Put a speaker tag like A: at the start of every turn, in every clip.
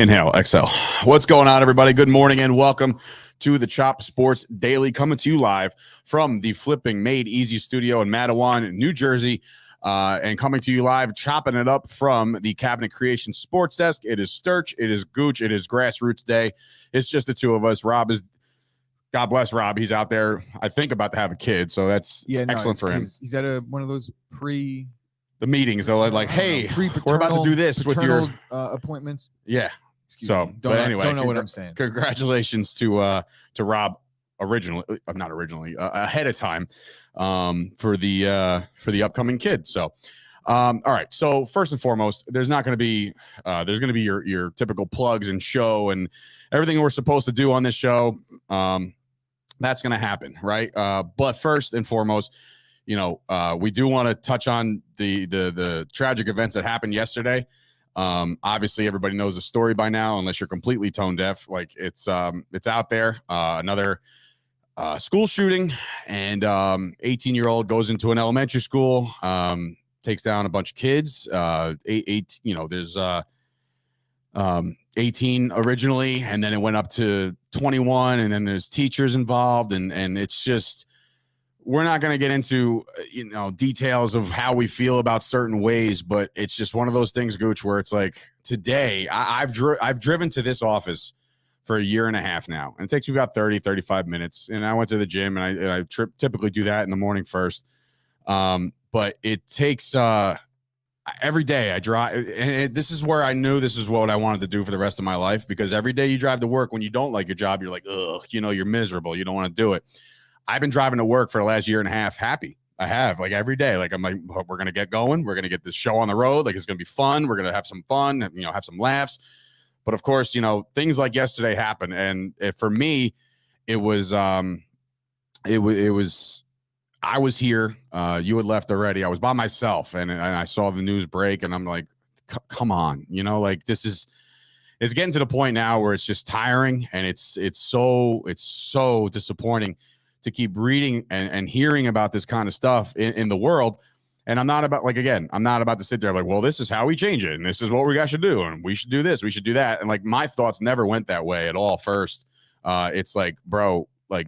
A: Inhale, exhale. What's going on, everybody? Good morning and welcome to the Chop Sports Daily, coming to you live from the Flipping Made Easy studio in Matawan, New Jersey, and coming to you live, chopping it up from the Cabinet Creation Sports Desk. It is Sturch, it is Gooch, it is Grassroots Day. It's just the two of us. Rob is, God bless Rob, he's out there, I think, about to have a kid, so that's excellent for him.
B: He's at one of those
A: the meetings, they're like, hey, we're about to do this with your
B: appointments.
A: Yeah.
B: Excuse
A: so,
B: me.
A: but anyway,
B: don't know what I'm saying.
A: Congratulations to Rob ahead of time for the upcoming kid. So, all right. So first and foremost, there's going to be your typical plugs and show and everything we're supposed to do on this show. That's going to happen, right? But first and foremost, we do want to touch on the tragic events that happened yesterday. Obviously everybody knows the story by now, unless you're completely tone deaf. Like it's out there. Another school shooting, and 18-year-old goes into an elementary school, takes down a bunch of kids. There's 18 originally, and then it went up to 21, and then there's teachers involved, and it's just, we're not going to get into, details of how we feel about certain ways, but it's just one of those things, Gooch, where it's like today I've driven to this office for a year and a half now, and it takes me about 35 minutes. And I went to the gym, and I typically do that in the morning first. But it takes, every day I drive, and this is where I knew this is what I wanted to do for the rest of my life, because every day you drive to work, when you don't like your job, you're like, ugh, you're miserable. You don't want to do it. I've been driving to work for the last year and a half happy. I have, like, every day. Like, I'm like, we're going to get going. We're going to get this show on the road. Like, it's going to be fun. We're going to have some fun, have some laughs. But of course, things like yesterday happen. And for me, it was, I was here. You had left already. I was by myself, and I saw the news break, and I'm like, come on, it's getting to the point now where it's just tiring, and it's so disappointing to keep reading and hearing about this kind of stuff in the world. And I'm not about, I'm not about to sit there like, well, this is how we change it, and this is what we guys should do, and we should do this, we should do that. And like, my thoughts never went that way at all. First, it's like, bro, like,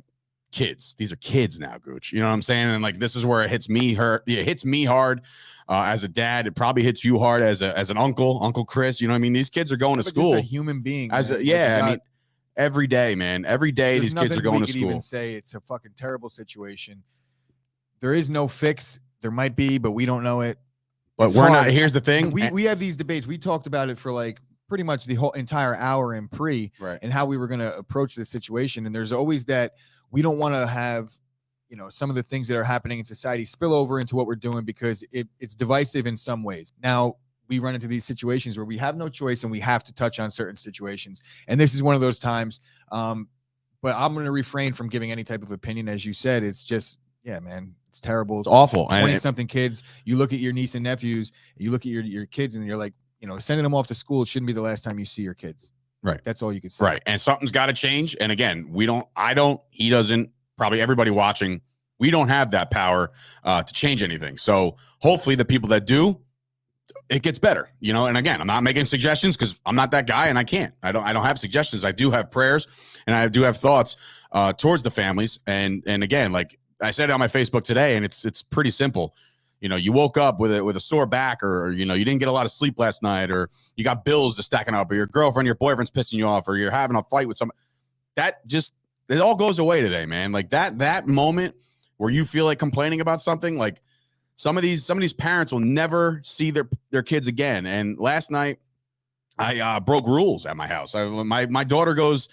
A: kids, these are kids now, Gooch. You know what I'm saying? And like, this is where it hits me hard as a dad. It probably hits you hard as an Uncle Chris. You know what I mean? These kids are going to school.
B: Just a human being.
A: Every day, man. Every day these kids are going to school.
B: Even say it's a fucking terrible situation. There is no fix. There might be, but we don't know it.
A: But
B: it's
A: we're
B: hard.
A: not. Here's the thing.
B: We have these debates. We talked about it for like pretty much the whole entire hour in pre,
A: right, and
B: how we were going to approach this situation. And there's always that we don't want to have, some of the things that are happening in society spill over into what we're doing, because it's divisive in some ways. Now, we run into these situations where we have no choice and we have to touch on certain situations. And this is one of those times. But I'm going to refrain from giving any type of opinion. As you said, it's just, yeah, man, it's terrible.
A: It's awful.
B: 20-something kids. You look at your niece and nephews, you look at your kids, and you're like, sending them off to school shouldn't be the last time you see your kids.
A: Right.
B: That's all you could say.
A: Right. And something's got to change. And again, he doesn't, probably everybody watching, we don't have that power to change anything. So hopefully the people that do, it gets better, and again, I'm not making suggestions because I'm not that guy, and I can't. I don't have suggestions. I do have prayers, and I do have thoughts towards the families. And again, like I said on my Facebook today, and it's pretty simple. You woke up with a sore back, or you didn't get a lot of sleep last night, or you got bills to stacking up, or your girlfriend, your boyfriend's pissing you off, or you're having a fight with someone. It all goes away today, man. Like that moment where you feel like complaining about something, like some of these parents will never see their kids again. And last night I broke rules at my house. My daughter goes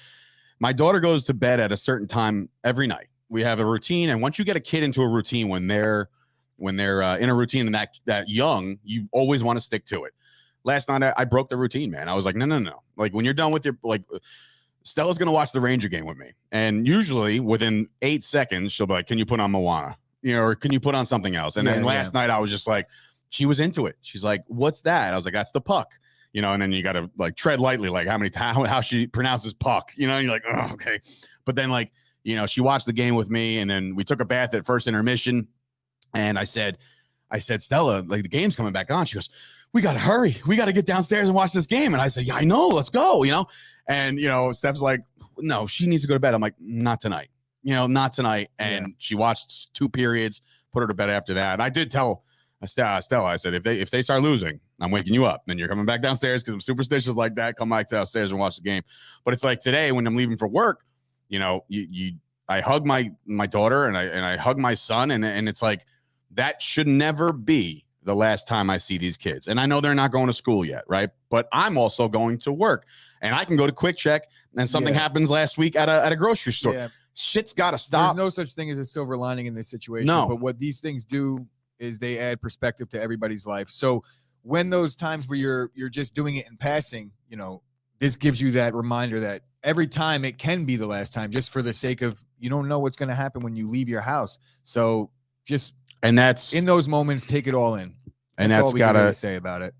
A: to bed at a certain time every night. We have a routine, and once you get a kid into a routine, when they're in a routine and that young, you always want to stick to it. Last night I broke the routine, man. I was like, no. Like, when you're done with Stella's going to watch the Ranger game with me. And usually within 8 seconds, she'll be like, can you put on Moana? Or can you put on something else? And then last night I was just like, she was into it. She's like, what's that? I was like, that's the puck. And then you got to like tread lightly, like how she pronounces puck, and you're like, oh, okay. But then she watched the game with me, and then we took a bath at first intermission. And I said, I said, Stella, like the game's coming back on. She goes, we got to hurry. We got to get downstairs and watch this game. And I said, yeah, I know. Let's go, And, Steph's like, no, she needs to go to bed. I'm like, not tonight, not tonight. And she watched 2 periods, put her to bed after that. And I did tell Stella, I said, if they start losing, I'm waking you up. Then you're coming back downstairs because I'm superstitious like that. Come back downstairs and watch the game. But it's like today when I'm leaving for work, I hug my daughter and I hug my son. And it's like, that should never be the last time I see these kids. And I know they're not going to school yet, right? But I'm also going to work. And I can go to Quick Check and something happens last week at a grocery store. Yeah. Shit's got to stop.
B: There's no such thing as a silver lining in this situation.
A: No.
B: But what these things do is they add perspective to everybody's life. So when those times where you're just doing it in passing, this gives you that reminder that every time it can be the last time, just for the sake of, you don't know what's going to happen when you leave your house. So just that's in those moments, take it all in.
A: And that's got to
B: say about it.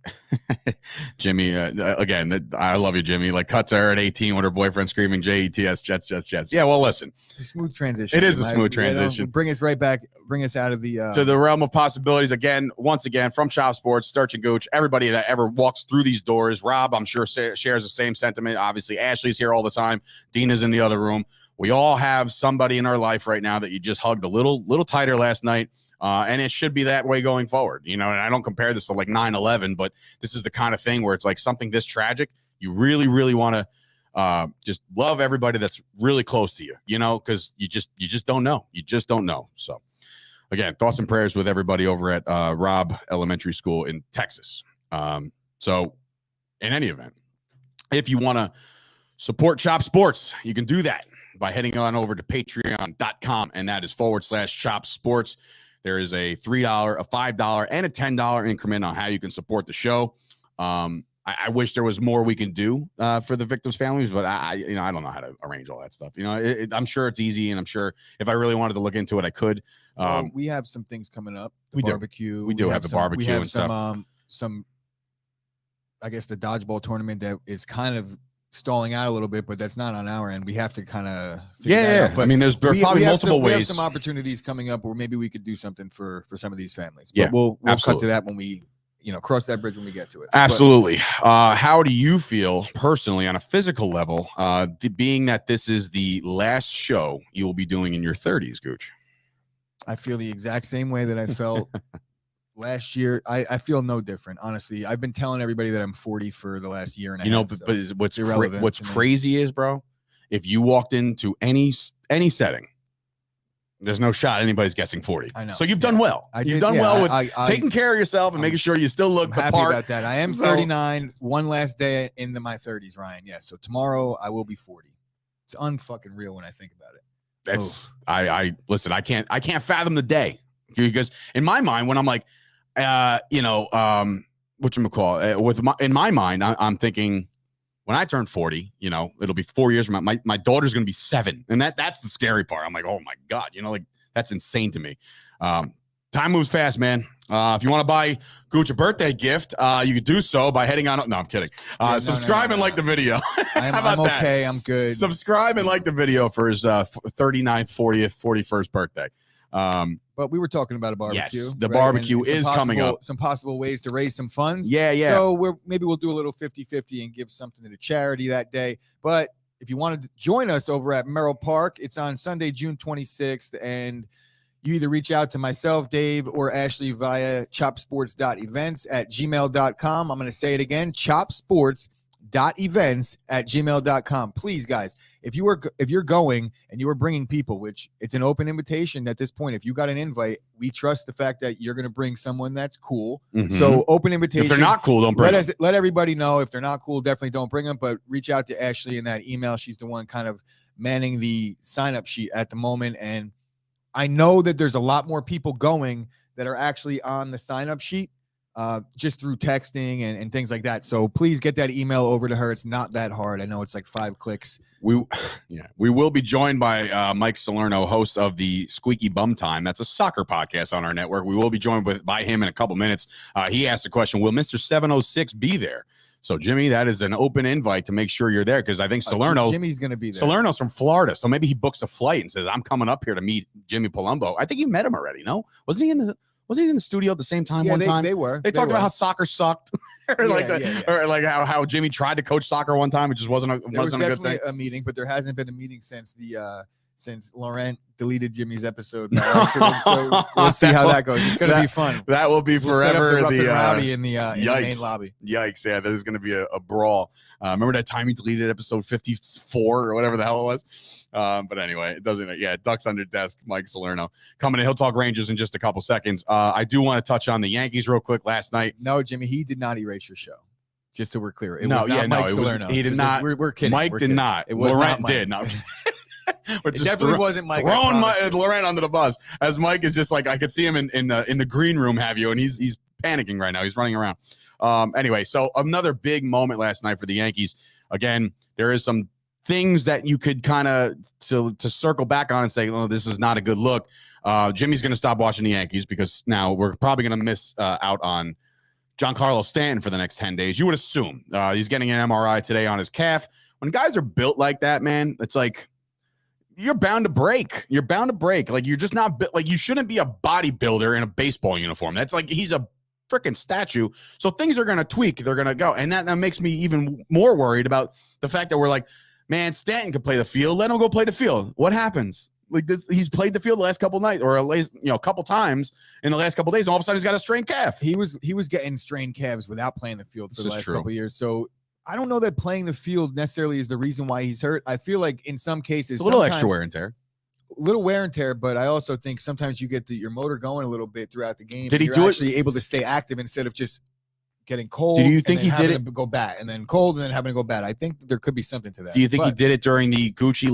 A: Jimmy, again, I love you, Jimmy. Like, cut to her at 18 with her boyfriend screaming Jets, Jets, Jets, Jets. Yeah, well, listen.
B: It's a smooth transition.
A: It is a smooth transition.
B: Bring us right back. Bring us out of the
A: to the realm of possibilities. Once again, from Chop Sports, Sturch and Gooch, everybody that ever walks through these doors. Rob, I'm sure, shares the same sentiment. Obviously, Ashley's here all the time. Dina's in the other room. We all have somebody in our life right now that you just hugged a little tighter last night. And it should be that way going forward, and I don't compare this to like 9/11, but this is the kind of thing where it's like something this tragic. You really, really want to just love everybody that's really close to you, because you just don't know. You just don't know. So again, thoughts and prayers with everybody over at Robb Elementary School in Texas. So in any event, if you want to support Chop Sports, you can do that by heading on over to patreon.com, and that is /Chop Sports. There is a $3, a $5, and a $10 increment on how you can support the show. I wish there was more we can do for the victims' families, but I don't know how to arrange all that stuff. I'm sure it's easy, and I'm sure if I really wanted to look into it, I could.
B: We have some things coming up.
A: We
B: barbecue.
A: We do have the barbecue.
B: We have
A: and
B: some, some. I guess the dodgeball tournament that is kind of stalling out a little bit, but that's not on our end. We have to kind of figure that out. But
A: there's probably multiple ways.
B: We have some opportunities coming up where maybe we could do something for some of these families.
A: But
B: yeah, we'll cut to that when we cross that bridge when we get to it.
A: Absolutely. How do you feel personally on a physical level, being that this is the last show you will be doing in your 30s, Gooch?
B: I feel the exact same way that I felt last year. I feel no different, honestly. I've been telling everybody that I'm 40 for the last year and a half.
A: But what's crazy is, bro, if you walked into any setting, there's no shot anybody's guessing 40.
B: I know.
A: So you've done well. You've done well with taking care of yourself and making sure you still look the
B: part.
A: Happy
B: about that. I am 39, one last day into my 30s, Ryan. Yeah. So tomorrow I will be 40. It's unfucking real when I think about it.
A: That's listen, I can't fathom the day, because in my mind, when I'm like, whatchamacall, in my mind, I'm thinking when I turn 40, it'll be 4 years from my daughter's going to be 7. And that's the scary part. I'm like, oh my God, like that's insane to me. Time moves fast, man. If you want to buy Gooch a birthday gift, you could do so by heading on. No, I'm kidding. Subscribe and like the video.
B: How about I'm okay. That? I'm good.
A: Subscribe and like the video for his 39th, 40th, 41st birthday.
B: But we were talking about a barbecue.
A: Yes, the barbecue is coming up.
B: Some possible ways to raise some funds.
A: Yeah.
B: So maybe we'll do a little 50-50 and give something to the charity that day. But if you wanted to join us over at Merrill Park, it's on Sunday, June 26th. And you either reach out to myself, Dave, or Ashley via chopsports.events@gmail.com. I'm going to say it again, chopsports.events@gmail.com. Please, guys, if you're going and you are bringing people, which it's an open invitation at this point. If you got an invite, we trust the fact that you're going to bring someone that's cool. Mm-hmm. So open invitation.
A: If they're not cool, don't bring them.
B: Let everybody know. If they're not cool, definitely don't bring them. But reach out to Ashley in that email. She's the one kind of manning the sign-up sheet at the moment. And I know that there's a lot more people going that are actually on the sign-up sheet just through texting and things like that. So please get that email over to her. It's not that hard. I know it's like 5 clicks. We will be joined by Mike Salerno, host of the Squeaky Bum Time. That's a soccer podcast on our network. We will be joined by him in a couple minutes. He asked the question, will Mr. 706 be there? So, Jimmy, that is an open invite to make sure you're there, because I think Salerno. Jimmy's going to be there.
A: Salerno's from Florida, so maybe he books a flight and says, I'm coming up here to meet Jimmy Palumbo. I think you met him already, no? Wasn't he in the Was he in the studio at the same time one time?
B: They were.
A: They talked about how soccer sucked, or or like how Jimmy tried to coach soccer one time. It just wasn't a good thing.
B: A meeting, but there hasn't been a meeting since since Laurent deleted Jimmy's episode by accident. So we'll see how that goes. It's going to be fun.
A: That will be forever.
B: The rowdy in the main lobby.
A: Yikes! Yeah, there's going to be a brawl. Remember that time he deleted episode 54 or whatever the hell it was. But anyway, it doesn't. Yeah, Ducks Under Desk. Mike Salerno coming in. He'll talk Rangers in just a couple seconds. I do want to touch on the Yankees real quick. Last night.
B: No, Jimmy, he did not erase your show. Just so we're clear,
A: He did not.
B: We're kidding.
A: Mike did not.
B: It was
A: Laurent
B: not
A: did. No.
B: It definitely wasn't Mike.
A: Throwing Laurent under the bus, as Mike is just like, I could see him in the green room, and he's panicking right now. He's running around. Anyway, so another big moment last night for the Yankees. Again, there is some things that you could kind of to circle back on and say, oh, this is not a good look. Jimmy's going to stop watching the Yankees because now we're probably going to miss out on Giancarlo Stanton for the next 10 days. You would assume he's getting an MRI today on his calf. When guys are built like that, man, it's like, you're bound to break. You're bound to break. Like, you're just not like, you shouldn't be a bodybuilder in a baseball uniform. That's like, he's a freaking statue. So things are going to tweak. They're going to go. And that makes me even more worried about the fact that we're like, man, Stanton could play the field. Let him go play the field. What happens? Like, he's played the field the last couple of nights, or at least, a couple times in the last couple of days. And all of a sudden he's got a strained calf.
B: He was getting strained calves without playing the field for the last couple of years. So I don't know that playing the field necessarily is the reason why he's hurt. I feel like in some cases,
A: it's a little extra wear and tear.
B: Little wear and tear, but I also think sometimes you get your motor going a little bit throughout the game.
A: Did he
B: do
A: do
B: actually able to stay active instead of just getting cold?
A: Do you think he did it
B: go bad and then cold and then having to go bad? I think there could be something to that.
A: Do you think he did it during the Gucci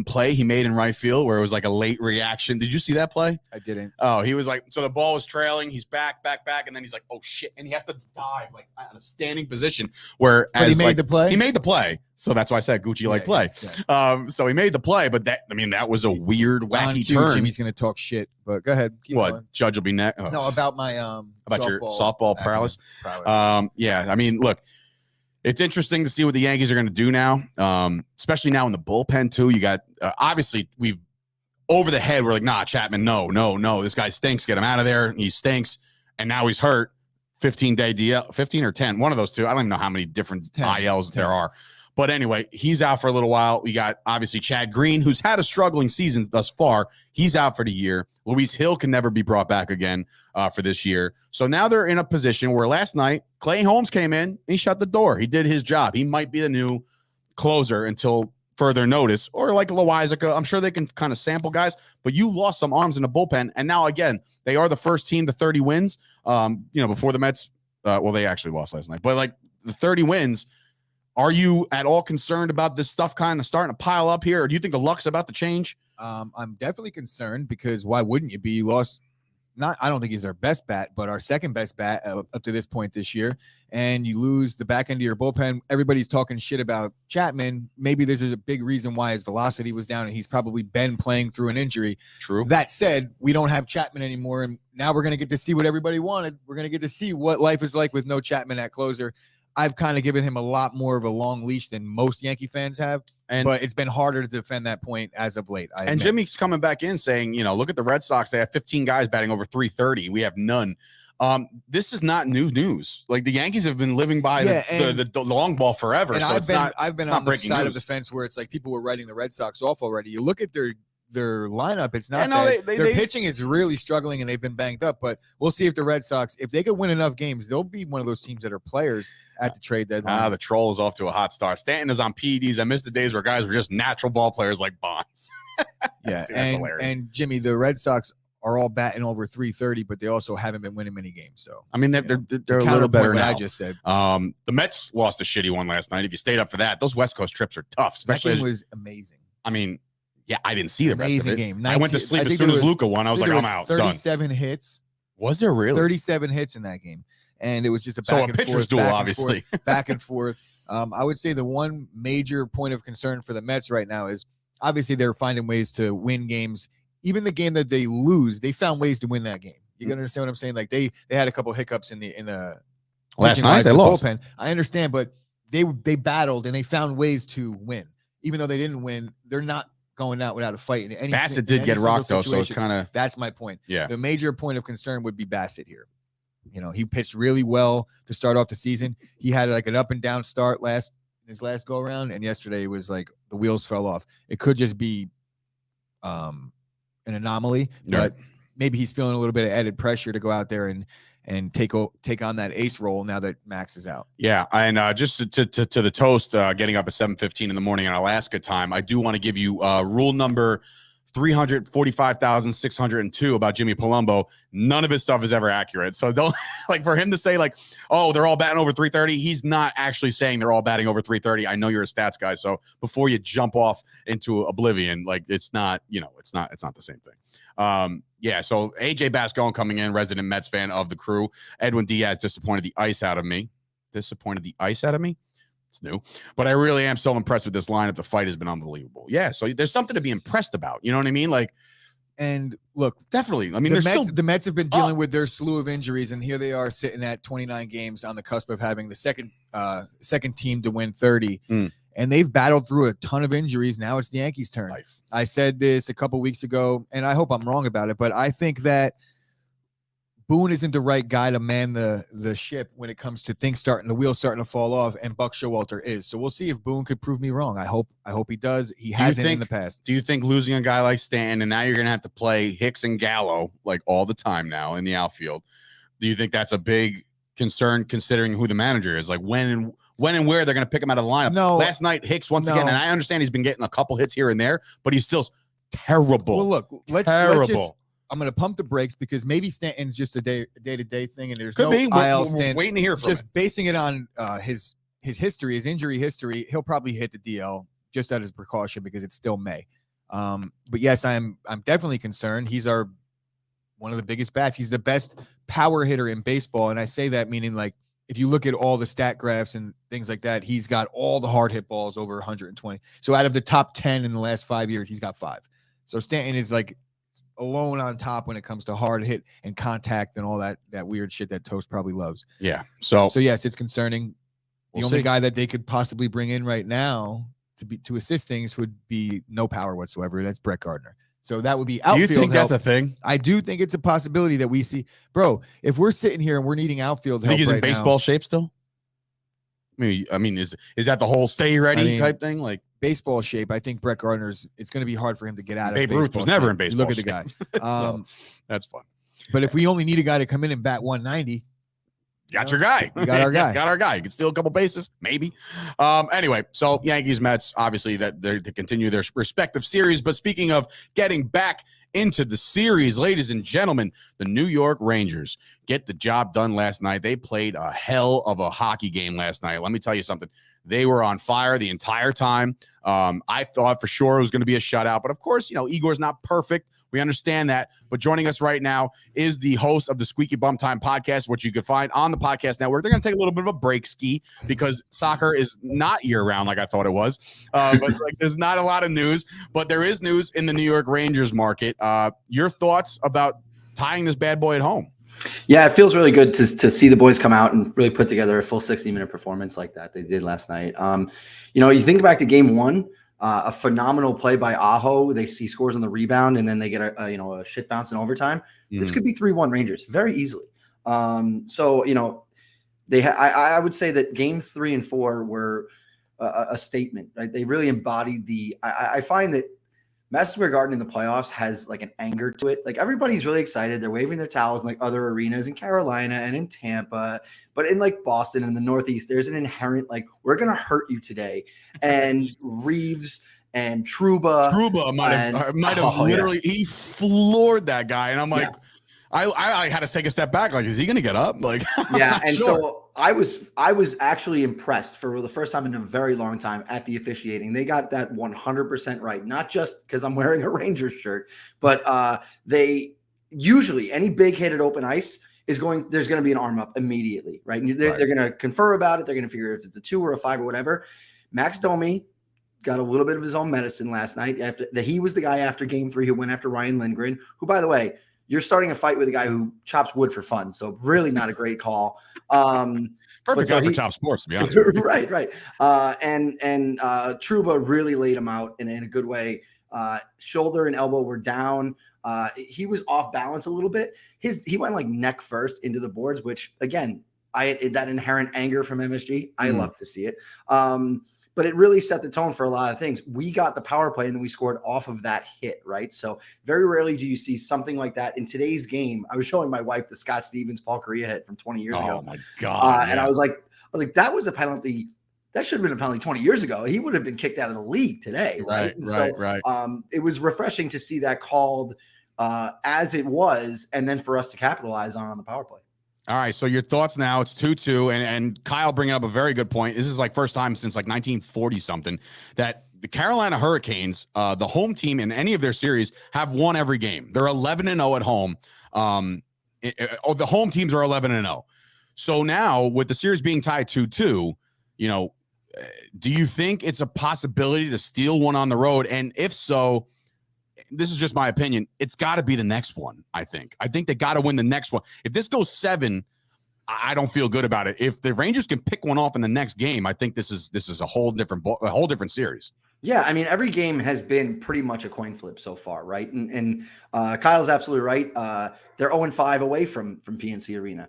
A: play he made in right field where it was like a late reaction? Did you see that play?
B: I didn't.
A: Oh, he was like, so the ball was trailing, he's back, and then he's like, oh shit, and he has to dive like in a standing position where
B: he made the play.
A: He made the play, so that's why I said Gucci play. Yes. So he made the play, but that was a weird, wacky turn.
B: Jimmy's gonna talk shit, but go ahead.
A: What going. Judge will be next? Oh.
B: No, about my
A: about your softball prowess. Yeah, I mean, look. It's interesting to see what the Yankees are going to do now, especially now in the bullpen, too. You got, obviously, we've over the head. We're like, nah, Chapman, no. This guy stinks. Get him out of there. He stinks. And now he's hurt. 15-day DL, 15 or 10, one of those two. I don't even know how many different 10, ILs 10. There are. But anyway, he's out for a little while. We got, obviously, Chad Green, who's had a struggling season thus far. He's out for the year. Luis Hill can never be brought back again for this year. So now they're in a position where last night, Clay Holmes came in. He shut the door. He did his job. He might be the new closer until further notice. Or like Loizaga, I'm sure they can kind of sample guys. But you lost some arms in the bullpen. And now, again, they are the first team to 30 wins. Before the Mets, they actually lost last night. But like the 30 wins, are you at all concerned about this stuff kind of starting to pile up here? Or do you think the luck's about to change?
B: I'm definitely concerned because why wouldn't you be? You lost, I don't think he's our best bat, but our second best bat up to this point this year. And you lose the back end of your bullpen. Everybody's talking shit about Chapman. Maybe there's a big reason why his velocity was down and he's probably been playing through an injury.
A: True.
B: That said, we don't have Chapman anymore. And now we're going to get to see what everybody wanted. We're going to get to see what life is like with no Chapman at closer. I've kind of given him a lot more of a long leash than most Yankee fans have, but it's been harder to defend that point as of late.
A: And Jimmy's coming back in saying, look at the Red Sox. They have 15 guys batting over 330. We have none. This is not new news. Like the Yankees have been living by the long ball forever.
B: And
A: so
B: I've been on the side of the fence where it's like people were writing the Red Sox off already. You look at their lineup, it's not their pitching is really struggling and they've been banged up, but we'll see if the Red Sox, if they could win enough games, they'll be one of those teams that are players at the trade deadline.
A: The troll is off to a hot start. Stanton is on PEDs. I miss the days where guys were just natural ball players like Bonds.
B: Yeah, and Jimmy, the Red Sox are all batting over 330, but they also haven't been winning many games. So
A: I mean, they're a little better now.
B: I just said.
A: The Mets lost a shitty one last night. If you stayed up for that, those West Coast trips are tough. Especially
B: that game was amazing.
A: I mean, yeah, I didn't see the rest of it.
B: Game.
A: I went to sleep as soon as Luka won. I was like, I'm out.
B: 37 hits.
A: Was there really?
B: 37 hits in that game. And it was just a pitcher's duel,
A: obviously.
B: Back and forth. I would say the one major point of concern for the Mets right now is obviously they're finding ways to win games. Even the game that they lose, they found ways to win that game. You can understand what I'm saying? Like they had a couple of hiccups in the
A: last night they lost.
B: Bullpen. I understand, but they battled and they found ways to win. Even though they didn't win, they're not going out without a fight. In
A: Bassett did get rocked though, so it's kind of.
B: That's my point.
A: Yeah.
B: The major point of concern would be Bassett here. He pitched really well to start off the season. He had like an up and down start his last go around, and yesterday it was like the wheels fell off. It could just be an anomaly, but maybe he's feeling a little bit of added pressure to go out there and take on that ace role now that Max is out.
A: Yeah, and just to the toast, getting up at 7:15 in the morning in Alaska time, I do want to give you rule number 345,602 about Jimmy Palumbo. None of his stuff is ever accurate. So don't like for him to say like, oh, they're all batting over 330. He's not actually saying they're all batting over 330. I know you're a stats guy. So before you jump off into oblivion, like it's not the same thing. Yeah. So AJ Bascone coming in, resident Mets fan of the crew. Edwin Diaz disappointed the ice out of me. It's new, but I really am so impressed with this lineup. The fight has been unbelievable. Yeah, so there's something to be impressed about. You know what I mean? Like,
B: and look,
A: definitely. I mean,
B: the Mets have been dealing with their slew of injuries, and here they are sitting at 29 games on the cusp of having the second team to win 30. And they've battled through a ton of injuries. Now it's the Yankees' turn. I said this a couple weeks ago, and I hope I'm wrong about it, but I think that Boone isn't the right guy to man the ship when it comes to the wheels starting to fall off, and Buck Showalter is. So we'll see if Boone could prove me wrong. I hope he does. He hasn't in the past.
A: Do you think losing a guy like Stanton, and now you're going to have to play Hicks and Gallo like all the time now in the outfield? Do you think that's a big concern considering who the manager is? Like when and where they're going to pick him out of the lineup?
B: No.
A: Last night, Hicks once again, and I understand he's been getting a couple hits here and there, but he's still terrible.
B: Well, look, let's I'm going to pump the brakes because maybe Stanton's just a day-to-day thing, and there's IL Stanton.
A: Waiting to hear from
B: just basing it on his history, his injury history. He'll probably hit the DL just out of precaution because it's still May. But yes, I'm definitely concerned. He's one of the biggest bats. He's the best power hitter in baseball, and I say that meaning like if you look at all the stat graphs and things like that, he's got all the hard hit balls over 120. So out of the top 10 in the last 5 years, he's got 5. So Stanton is like alone on top when it comes to hard hit and contact and all that weird shit that Toast probably loves.
A: Yeah. So
B: yes, it's concerning. The only guy that they could possibly bring in right now to assist things would be no power whatsoever. That's Brett Gardner. So that would be outfield.
A: Do you think
B: help.
A: that's a thing?
B: I do think it's a possibility that we see. Bro, if we're sitting here and we're needing outfield help,
A: think he's in baseball shape still? I mean, is that the whole stay ready type thing? Like
B: baseball shape, I think Brett Gardner's. It's going to be hard for him to get out of.
A: Babe Ruth was never in baseball.
B: Look at the guy.
A: So, that's fun.
B: But if we only need a guy to come in and bat 190,
A: got your guy.
B: We got our guy.
A: Got our guy. You can steal a couple bases, maybe. Anyway, so Yankees, Mets, obviously that they're to continue their respective series. But speaking of getting back into the series, ladies and gentlemen, the New York Rangers get the job done last night. They played a hell of a hockey game last night. Let me tell you something. They were on fire the entire time. I thought for sure it was going to be a shutout, but of course, Igor's not perfect. We understand that. But joining us right now is the host of the Squeaky Bum Time podcast, which you can find on the podcast network. They're going to take a little bit of a break ski because soccer is not year round like I thought it was. But there's not a lot of news, but there is news in the New York Rangers market. Your thoughts about tying this bad boy at home?
C: Yeah, it feels really good to see the boys come out and really put together a full 60-minute performance like that they did last night. You think back to game one. A phenomenal play by Aho. He scores on the rebound, and then they get a shit bounce in overtime. This could be 3-1 Rangers very easily. I would say that games 3 and 4 were a statement. Right? They really embodied I find that Madison Square Garden in the playoffs has like an anger to it. Like everybody's really excited. They're waving their towels in like other arenas in Carolina and in Tampa, but in like Boston and the Northeast, there's an inherent like, we're going to hurt you today. And Reeves and Trouba
A: might have literally, he floored that guy. And I'm like, I had to take a step back. Like, is he going to get up? Like,
C: yeah. And so I was actually impressed for the first time in a very long time at the officiating. They got that 100% right. Not just because I'm wearing a Rangers shirt, but they usually any big hit at open ice there's going to be an arm up immediately. Right. And they're going to confer about it. They're going to figure if it's a 2 or a 5 or whatever. Max Domi got a little bit of his own medicine last night. He was the guy after game 3 who went after Ryan Lindgren, who, by the way, you're starting a fight with a guy who chops wood for fun. So really not a great call.
A: Perfect guy for Top Sports, to be honest.
C: Right. And Trouba really laid him out in a good way. shoulder and elbow were down. He was off balance a little bit. He went like neck first into the boards, which again, that inherent anger from MSG, I love to see it. But it really set the tone for a lot of things. We got the power play and then we scored off of that hit, right? So very rarely do you see something like that in today's game. I was showing my wife the Scott Stevens, Paul Correa hit from 20 years ago.
A: Oh my God.
C: And I was like, that was a penalty. That should have been a penalty 20 years ago. He would have been kicked out of the league today. Right.
A: Right.
C: It was refreshing to see that called as it was, and then for us to capitalize on the power play.
A: All right, so your thoughts now. It's 2-2, and Kyle bringing up a very good point. This is like first time since like 1940-something that the Carolina Hurricanes, the home team in any of their series, have won every game. They're 11-0 at home. The home teams are 11-0. So now with the series being tied 2-2, do you think it's a possibility to steal one on the road? And if so, this is just my opinion, it's got to be the next one. I think they got to win the next one. If this goes 7, I don't feel good about it. If the Rangers can pick one off in the next game, I think this is a whole different series.
C: Yeah, I mean, every game has been pretty much a coin flip so far, right? And Kyle's absolutely right. They're 0-5 away from PNC Arena,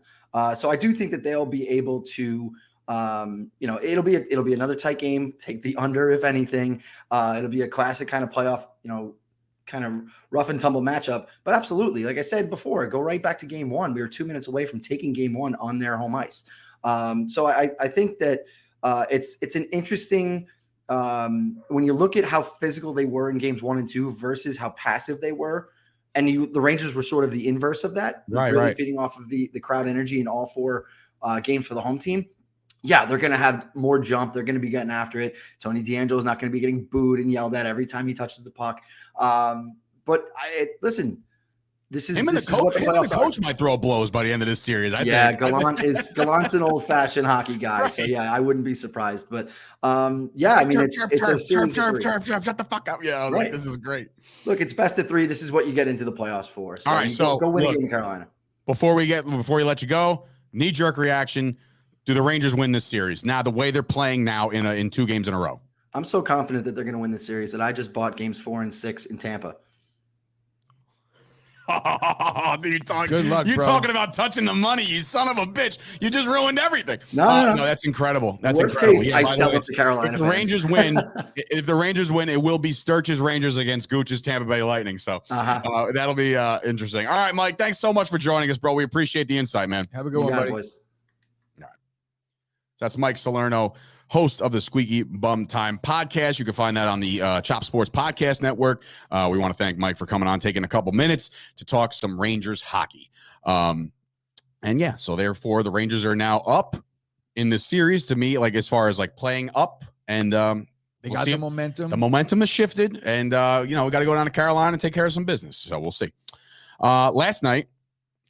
C: so I do think that they'll be able to. It'll be another tight game. Take the under, if anything. It'll be a classic kind of playoff, kind of rough and tumble matchup. But absolutely, like I said before, go right back to game 1. We were 2 minutes away from taking game 1 on their home ice. So I think that it's an interesting when you look at how physical they were in games 1 and 2 versus how passive they were. And the Rangers were sort of the inverse of that, really feeding off of the crowd energy in all 4 games for the home team. Yeah, they're going to have more jump. They're going to be getting after it. Tony DeAngelo is not going to be getting booed and yelled at every time he touches the puck. Listen, this is
A: him and the coach might throw blows by the end of this series.
C: Gallant's an old-fashioned hockey guy, right. So yeah, I wouldn't be surprised. But I mean, it's a series of 3.
A: Shut the fuck up! Yeah, I was like, this is great.
C: Look, it's best of 3. This is what you get into the playoffs for. So
A: all right, so
C: go win a game in Carolina.
A: Before we let you go, knee-jerk reaction. Do the Rangers win this series? Now, the way they're playing now in 2 games in a row.
C: I'm so confident that they're going to win this series that I just bought games 4 and 6 in Tampa.
A: Dude,
B: good luck,
A: you're
B: bro.
A: Talking about touching the money, you son of a bitch. You just ruined everything.
C: No,
A: that's incredible. That's
C: Worst
A: incredible.
C: Case, I sell it to Carolina.
A: If the Rangers win, it will be Sturch's Rangers against Gooch's Tampa Bay Lightning. So that'll be interesting. All right, Mike, thanks so much for joining us, bro. We appreciate the insight, man.
B: Have a good one, buddy.
C: Boys.
A: So that's Mike Salerno, host of the Squeaky Bum Time podcast. You can find that on the Chop Sports Podcast Network. We want to thank Mike for coming on, taking a couple minutes to talk some Rangers hockey. So therefore the Rangers are now up in this series to me, like as far as like playing up, and
B: they got the momentum.
A: The momentum has shifted, and we got to go down to Carolina and take care of some business. So we'll see. Last night,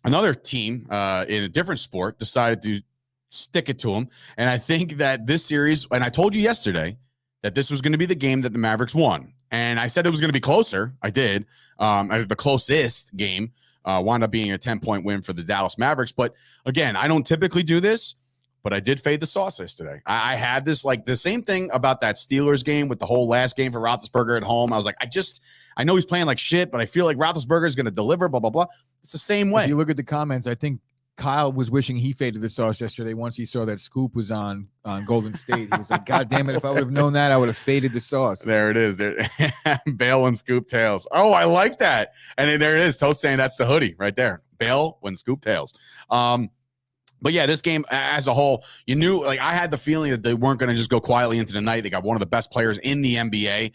A: another team in a different sport decided to stick it to them. And I think that this series, and I told you yesterday that this was going to be the game that the Mavericks won. And I said it was going to be closer. I did. The closest game wound up being a 10-point win for the Dallas Mavericks. But again, I don't typically do this, but I did fade the sauce yesterday. I had this, like the same thing about that Steelers game with the whole last game for Roethlisberger at home. I was like, I know he's playing like shit, but I feel like Roethlisberger is going to deliver, blah, blah, blah. It's the same way.
B: If you look at the comments, I think Kyle was wishing he faded the sauce yesterday once he saw that Scoop was on Golden State. He was like, God damn it, if I would have known that, I would have faded the sauce.
A: There it is. Bale and Scoop tails. Oh, I like that. And then there it is. Toast saying that's the hoodie right there. Bale when Scoop tails. But yeah, this game as a whole, you knew, like I had the feeling that they weren't going to just go quietly into the night. They got one of the best players in the NBA.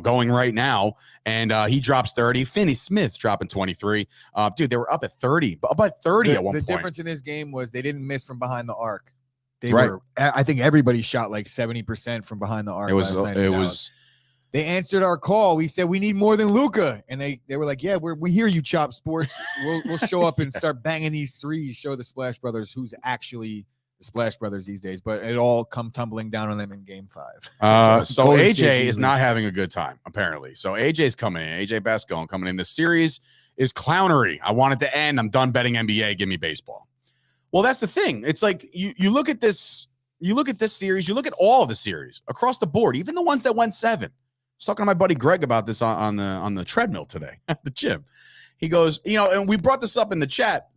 A: Going right now, and he drops 30. Finney Smith dropping 23. Dude, they were up at 30, up at 30 at one point.
B: The difference in this game was they didn't miss from behind the arc. They were. I think everybody shot like 70% from behind the arc. They answered our call. We said we need more than Luka, and they were like, "Yeah, we hear you, Chop Sports. We'll show up and start banging these threes. Show the Splash Brothers who's actually." The Splash Brothers these days, but it all come tumbling down on them in game 5.
A: So AJ is not having a good time, apparently. So AJ's coming in. AJ Bascone coming in. The series is clownery. I want it to end. I'm done betting NBA. Give me baseball. Well, that's the thing. It's like you look at this series, you look at all of the series across the board, even the ones that went 7. was talking to my buddy Greg about this on the treadmill today at the gym. He goes, and we brought this up in the chat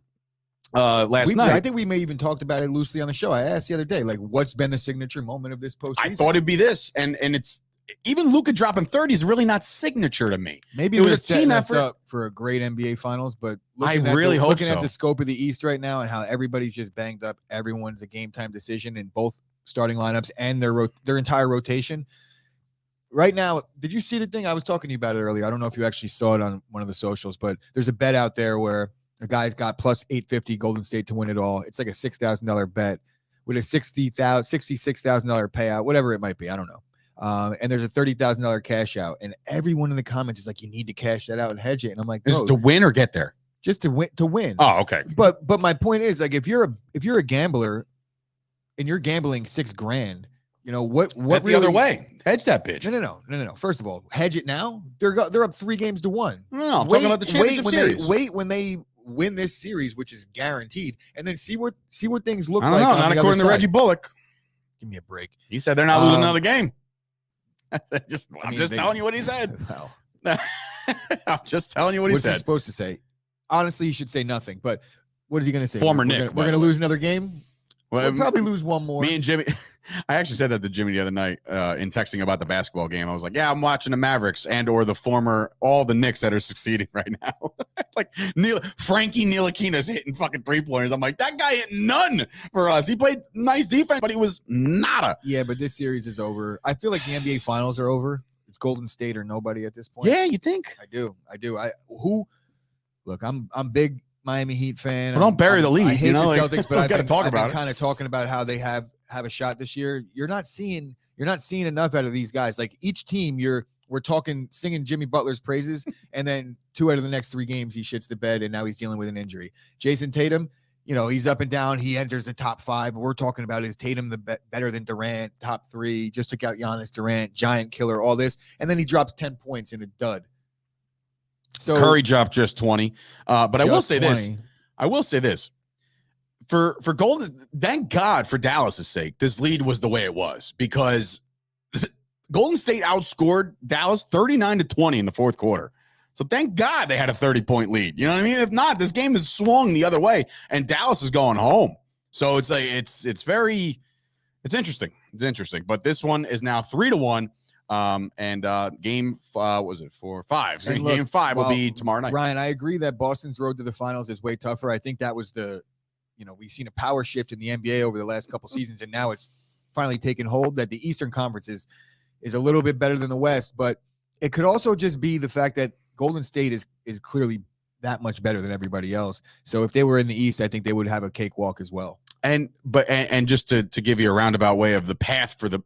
A: last night.
B: I think we may even talked about it loosely on the show. I asked the other day, like, what's been the signature moment of this postseason?
A: I thought it'd be this, and it's even Luka dropping 30 is really not signature to me.
B: Maybe it was a team effort up for a great NBA Finals, but
A: I really hope
B: looking
A: so.
B: at the scope of the East right now and how everybody's just banged up, everyone's a game time decision in both starting lineups and their entire rotation. Right now, did you see the thing? I was talking to you about it earlier. I don't know if you actually saw it on one of the socials, but there's a bet out there where a guy's got plus 850 Golden State to win it all. It's like a $6,000 bet with a $66,000 payout, whatever it might be. I don't know. And there's a $30,000 cash out, and everyone in the comments is like, "You need to cash that out and hedge it." And I'm like,
A: "Is to win or get there?"
B: Just to win. To win.
A: Oh, okay.
B: But my point is, like, if you're a gambler and you're gambling $6,000, what
A: the
B: really,
A: other way? Hedge that bitch.
B: No. First of all, hedge it now. They're up 3 games to 1.
A: No, I'm talking about the championship series.
B: Wait when they win this series, which is guaranteed, and then see what things look
A: I
B: like.
A: don't know, not according to Reggie Bullock.
B: Give me a break.
A: He said they're not losing another game. I'm just
B: they,
A: telling you what he said.
B: Wow.
A: I'm just telling you what he
B: What's
A: said.
B: he supposed to say? Honestly, he should say nothing. But what is he going to say?
A: Former
B: We're
A: Nick.
B: We're going to lose another game.
A: We'll
B: probably lose one more.
A: Me and Jimmy, I actually said that to Jimmy the other night in texting about the basketball game. I was like, "Yeah, I'm watching the Mavericks and/or all the Knicks that are succeeding right now." Like Frankie Ntilikina's hitting fucking 3-pointers. I'm like, that guy hit none for us. He played nice defense, but he was nada.
B: Yeah, but this series is over. I feel like the NBA Finals are over. It's Golden State or nobody at this point.
A: Yeah, you think?
B: I do. Look, I'm big Miami Heat fan.
A: Well, don't bury the lead.
B: I hate the Celtics, but I've
A: got to talk
B: been
A: about it.
B: Kind of talking about how they have a shot this year. You're not seeing enough out of these guys. Like each team, we're singing Jimmy Butler's praises, and then 2 out of the next 3 games he shits the bed, and now he's dealing with an injury. Jason Tatum, he's up and down. He enters the top 5. We're talking about is Tatum better than Durant, top 3? Just took out Giannis, Durant, giant killer, all this, and then he drops 10 points in a dud. So
A: Curry dropped just 20. But I will say 20. this. For Golden, thank God for Dallas' sake, this lead was the way it was, because Golden State outscored Dallas 39-20 in the fourth quarter. So thank God they had a 30-point lead. You know what I mean? If not, this game has swung the other way, and Dallas is going home. So it's like it's interesting. It's interesting. But this one is now 3-1. Game was it 4-5? So game 5 will be tomorrow night.
B: Ryan, I agree that Boston's road to the finals is way tougher. I think that was we've seen a power shift in the NBA over the last couple seasons, and now it's finally taken hold that the Eastern Conference is a little bit better than the West. But it could also just be the fact that Golden State is clearly that much better than everybody else. So if they were in the East, I think they would have a cakewalk as well.
A: And just to give you a roundabout way of the path for the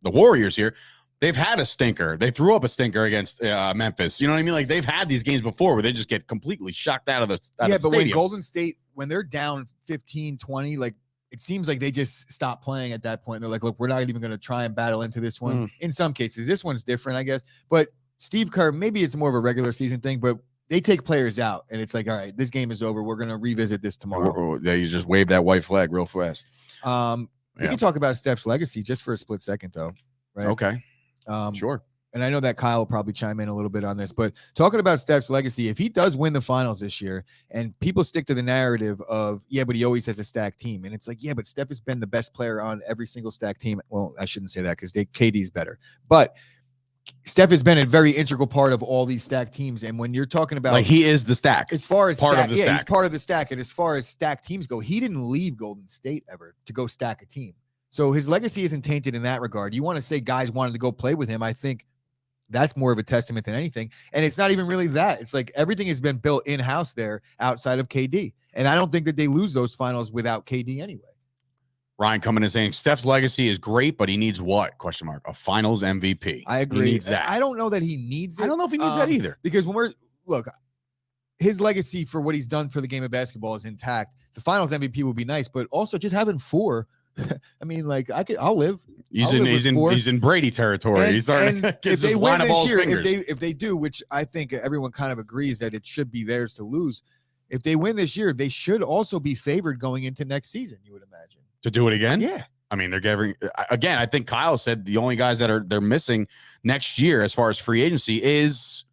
A: Warriors here, they've had a stinker. They threw up a stinker against Memphis. You know what I mean? Like, they've had these games before where they just get completely shocked out of the
B: but when Golden State, when they're down 15-20, like, it seems like they just stop playing at that point. They're like, look, we're not even going to try and battle into this one. In some cases, this one's different, I guess. But Steve Kerr, maybe it's more of a regular season thing, but they take players out, and it's like, all right, this game is over. We're going to revisit this tomorrow.
A: Yeah, you just wave that white flag real fast.
B: We can talk about Steph's legacy just for a split second, though. Right?
A: Okay. Sure.
B: And I know that Kyle will probably chime in a little bit on this, but talking about Steph's legacy, if he does win the finals this year, and people stick to the narrative of, yeah, but he always has a stacked team. And it's like, yeah, but Steph has been the best player on every single stacked team. Well, I shouldn't say that because KD's better. But Steph has been a very integral part of all these stacked teams. And when you're talking about,
A: like, he is the stack,
B: as far as
A: part of the stack.
B: He's part of the stack. And as far as stacked teams go, he didn't leave Golden State ever to go stack a team. So his legacy isn't tainted in that regard. You want to say guys wanted to go play with him. I think that's more of a testament than anything. And it's not even really that. It's like everything has been built in-house there outside of KD. And I don't think that they lose those finals without KD anyway.
A: Ryan coming in saying Steph's legacy is great, but he needs what? Question mark. A finals MVP.
B: I agree.
A: He needs that.
B: I don't know that he needs it.
A: I don't know if he needs that either.
B: Because his legacy for what he's done for the game of basketball is intact. The finals MVP would be nice, but also just having 4. I mean, like, I'll live. He's
A: in Brady territory. He's starting to
B: if they win this year, if they do, which I think everyone kind of agrees that it should be theirs to lose. If they win this year, they should also be favored going into next season, you would imagine.
A: To do it again?
B: Yeah.
A: I mean, they're giving again. I think Kyle said the only guys that they're missing next year as far as free agency is,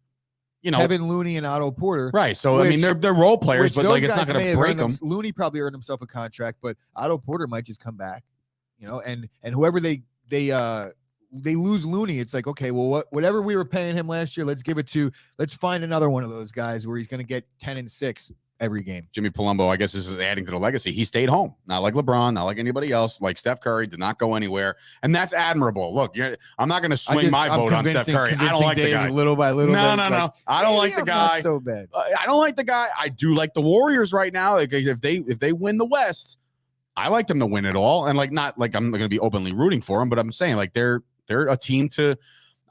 B: Kevin Looney and Otto Porter.
A: Right. So I mean, they're role players, but like it's not going to break them.
B: Looney probably earned himself a contract, but Otto Porter might just come back. And whoever they lose Looney, it's like, okay, well, whatever we were paying him last year, let's find another one of those guys where he's going to get 10 and 6 every game.
A: Jimmy Palumbo, I guess this is adding to the legacy. He stayed home, not like LeBron, not like anybody else. Like Steph Curry did not go anywhere, and that's admirable. Look, I'm not going to swing my vote on Steph Curry. I don't like the guy.
B: Little by little.
A: No. I don't like the guy.
B: Not so bad.
A: I don't like the guy. I do like the Warriors right now. Like if they win the West, I like them to win it all. And not like I'm going to be openly rooting for them, but I'm saying like they're a team to.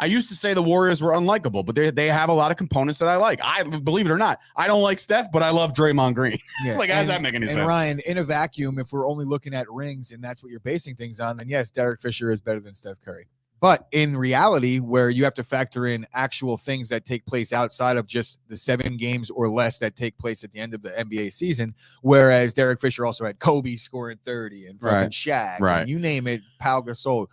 A: I used to say the Warriors were unlikable, but they have a lot of components that I like. I believe it or not, I don't like Steph, but I love Draymond Green. Yeah. How does that make any sense?
B: And Ryan, in a vacuum, if we're only looking at rings and that's what you're basing things on, then yes, Derek Fisher is better than Steph Curry. But in reality, where you have to factor in actual things that take place outside of just the 7 games or less that take place at the end of the NBA season, whereas Derek Fisher also had Kobe scoring 30 and fucking Shaq, and you name it, Pau Gasol,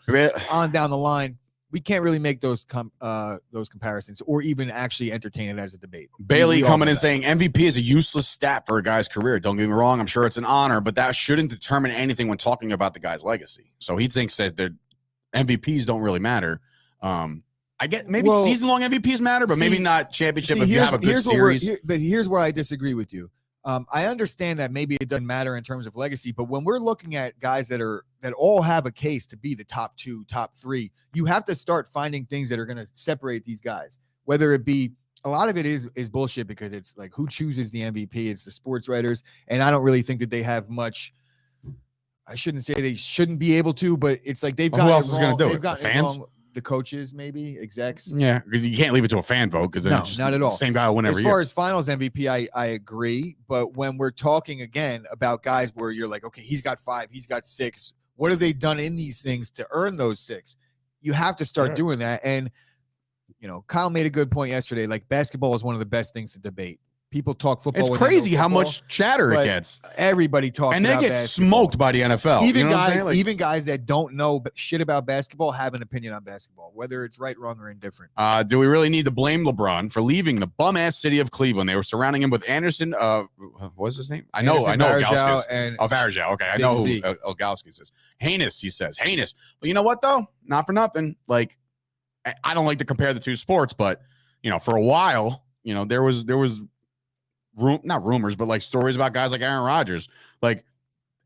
B: on down the line. We can't really make those comparisons or even actually entertain it as a debate.
A: Bailey coming in saying MVP is a useless stat for a guy's career. Don't get me wrong. I'm sure it's an honor, but that shouldn't determine anything when talking about the guy's legacy. So he thinks that the MVPs don't really matter. I get maybe season-long MVPs matter, but maybe not championship if you have a good series.
B: But here's where I disagree with you. I understand that maybe it doesn't matter in terms of legacy, but when we're looking at guys that all have a case to be the top 2, top 3, you have to start finding things that are going to separate these guys. Whether it be, a lot of it is bullshit because it's like who chooses the MVP? It's the sports writers, and I don't really think that they have much. I shouldn't say they shouldn't be able to, but it's like they've got.
A: Who else is going to do it? The fans.
B: The coaches, maybe execs.
A: Yeah, because you can't leave it to a fan vote because
B: not at all.
A: Same guy will win every
B: year. As far as finals MVP, I agree. But when we're talking again about guys where you're like, okay, he's got 5, he's got 6. What have they done in these things to earn those 6? You have to start doing that. And Kyle made a good point yesterday. Like basketball is one of the best things to debate. People talk football.
A: It's crazy how much chatter it gets.
B: Everybody talks,
A: and they get smoked by the NFL.
B: Even guys that don't know shit about basketball have an opinion on basketball, whether it's right, wrong, or indifferent.
A: Do we really need to blame LeBron for leaving the bum ass city of Cleveland? They were surrounding him with Anderson. What's his name? I know Ilgauskas. Varejao. Okay, I know who Ilgauskas is. Heinous, he says. Heinous. But you know what though? Not for nothing. Like, I don't like to compare the two sports, but for a while, there was. Not rumors, but like stories about guys like Aaron Rodgers. Like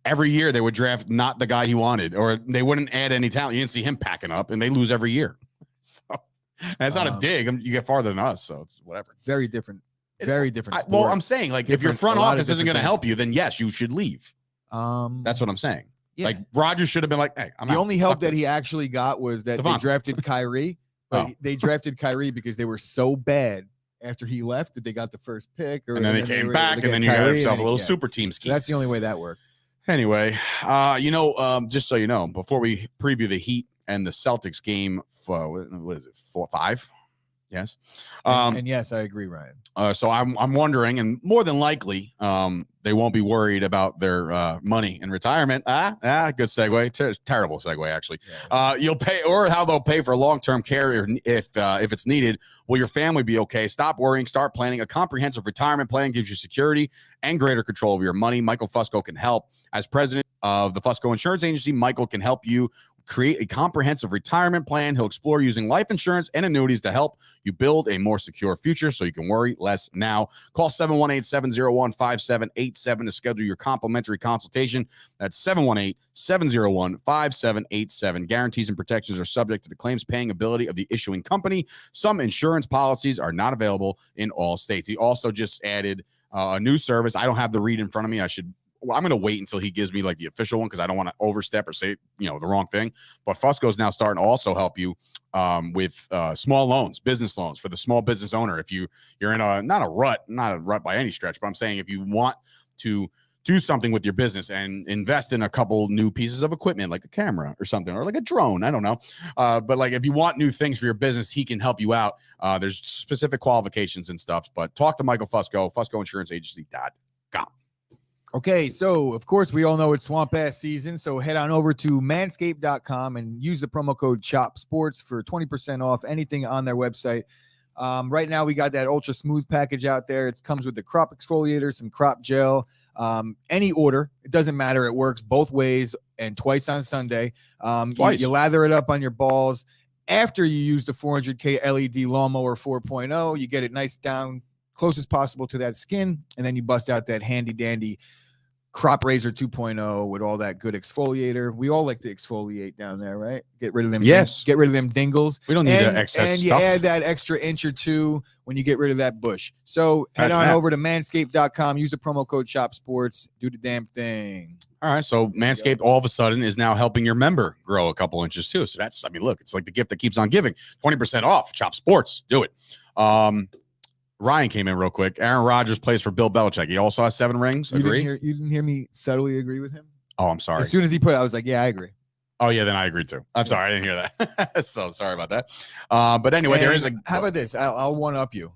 A: every year they would draft not the guy he wanted, or they wouldn't add any talent. You didn't see him packing up, and they lose every year. So that's not a dig. You get farther than us, so it's whatever.
B: Very different. Very different.
A: Well, I'm saying like if your front office isn't going to help you, then yes, you should leave. That's what I'm saying. Yeah. Like Rodgers should have been like, hey,
B: the only help that he actually got was that they drafted Kyrie, but they drafted Kyrie because they were so bad after he left that they got the first pick,
A: and then they came back, and then you got yourself a little super team scheme.
B: So that's the only way that worked.
A: Anyway, just so you know, before we preview the Heat and the Celtics game, for what is it, 4-5? Yes.
B: And yes, I agree, Ryan.
A: So I'm wondering, and more than likely, they won't be worried about their money in retirement. Good segue. Terrible segue, actually. Yeah. You'll pay, or how they'll pay for long-term care if it's needed. Will your family be okay? Stop worrying. Start planning. A comprehensive retirement plan gives you security and greater control over your money. Michael Fusco can help. As president of the Fusco Insurance Agency, Michael can help you create a comprehensive retirement plan. He'll explore using life insurance and annuities to help you build a more secure future so you can worry less now. Call 718-701-5787 to schedule your complimentary consultation. That's 718-701-5787. Guarantees and protections are subject to the claims paying ability of the issuing company. Some insurance policies are not available in all states. He also just added a new service. I don't have the read in front of me. I'm going to wait until he gives me like the official one because I don't want to overstep or say, the wrong thing. But Fusco's now starting to also help you with small loans, business loans for the small business owner. If you're in not a rut by any stretch, but I'm saying if you want to do something with your business and invest in a couple new pieces of equipment, like a camera or something, or like a drone, I don't know. But like if you want new things for your business, he can help you out. There's specific qualifications and stuff, but talk to Michael Fusco, FuscoInsuranceAgency.com.
B: Okay, so of course we all know it's swamp ass season, so head on over to manscaped.com and use the promo code CHOPSPORTS for 20% off anything on their website. Right now we got that ultra smooth package out there. It comes with the crop exfoliator, some crop gel, any order, it doesn't matter. It works both ways and twice on Sunday. You lather it up on your balls. After you use the 400K LED lawnmower 4.0, you get it nice down close as possible to that skin, and then you bust out that handy dandy crop razor 2.0 with all that good exfoliator. We all like to exfoliate down there, right? Get rid of them.
A: Yes.
B: Get rid of them dingles.
A: We don't need the excess
B: and
A: stuff.
B: you add that extra inch or two when you get rid of that bush. So head on over to manscaped.com, use the promo code SHOPSPORTS, do the damn thing.
A: All right, so Manscaped all of a sudden is now helping your member grow a couple inches too. So that's, I mean, look, it's like the gift that keeps on giving. 20% off, Chop Sports, do it. Ryan came in real quick. Aaron Rodgers plays for Bill Belichick. He also has 7 rings. Agree?
B: You didn't hear me subtly agree with him?
A: Oh, I'm sorry.
B: As soon as he put it, I was like, yeah, I agree.
A: Oh, yeah, then I agree too. I'm sorry. I didn't hear that. So sorry about that. But anyway,
B: and
A: there is a.
B: How about this? I'll one up you.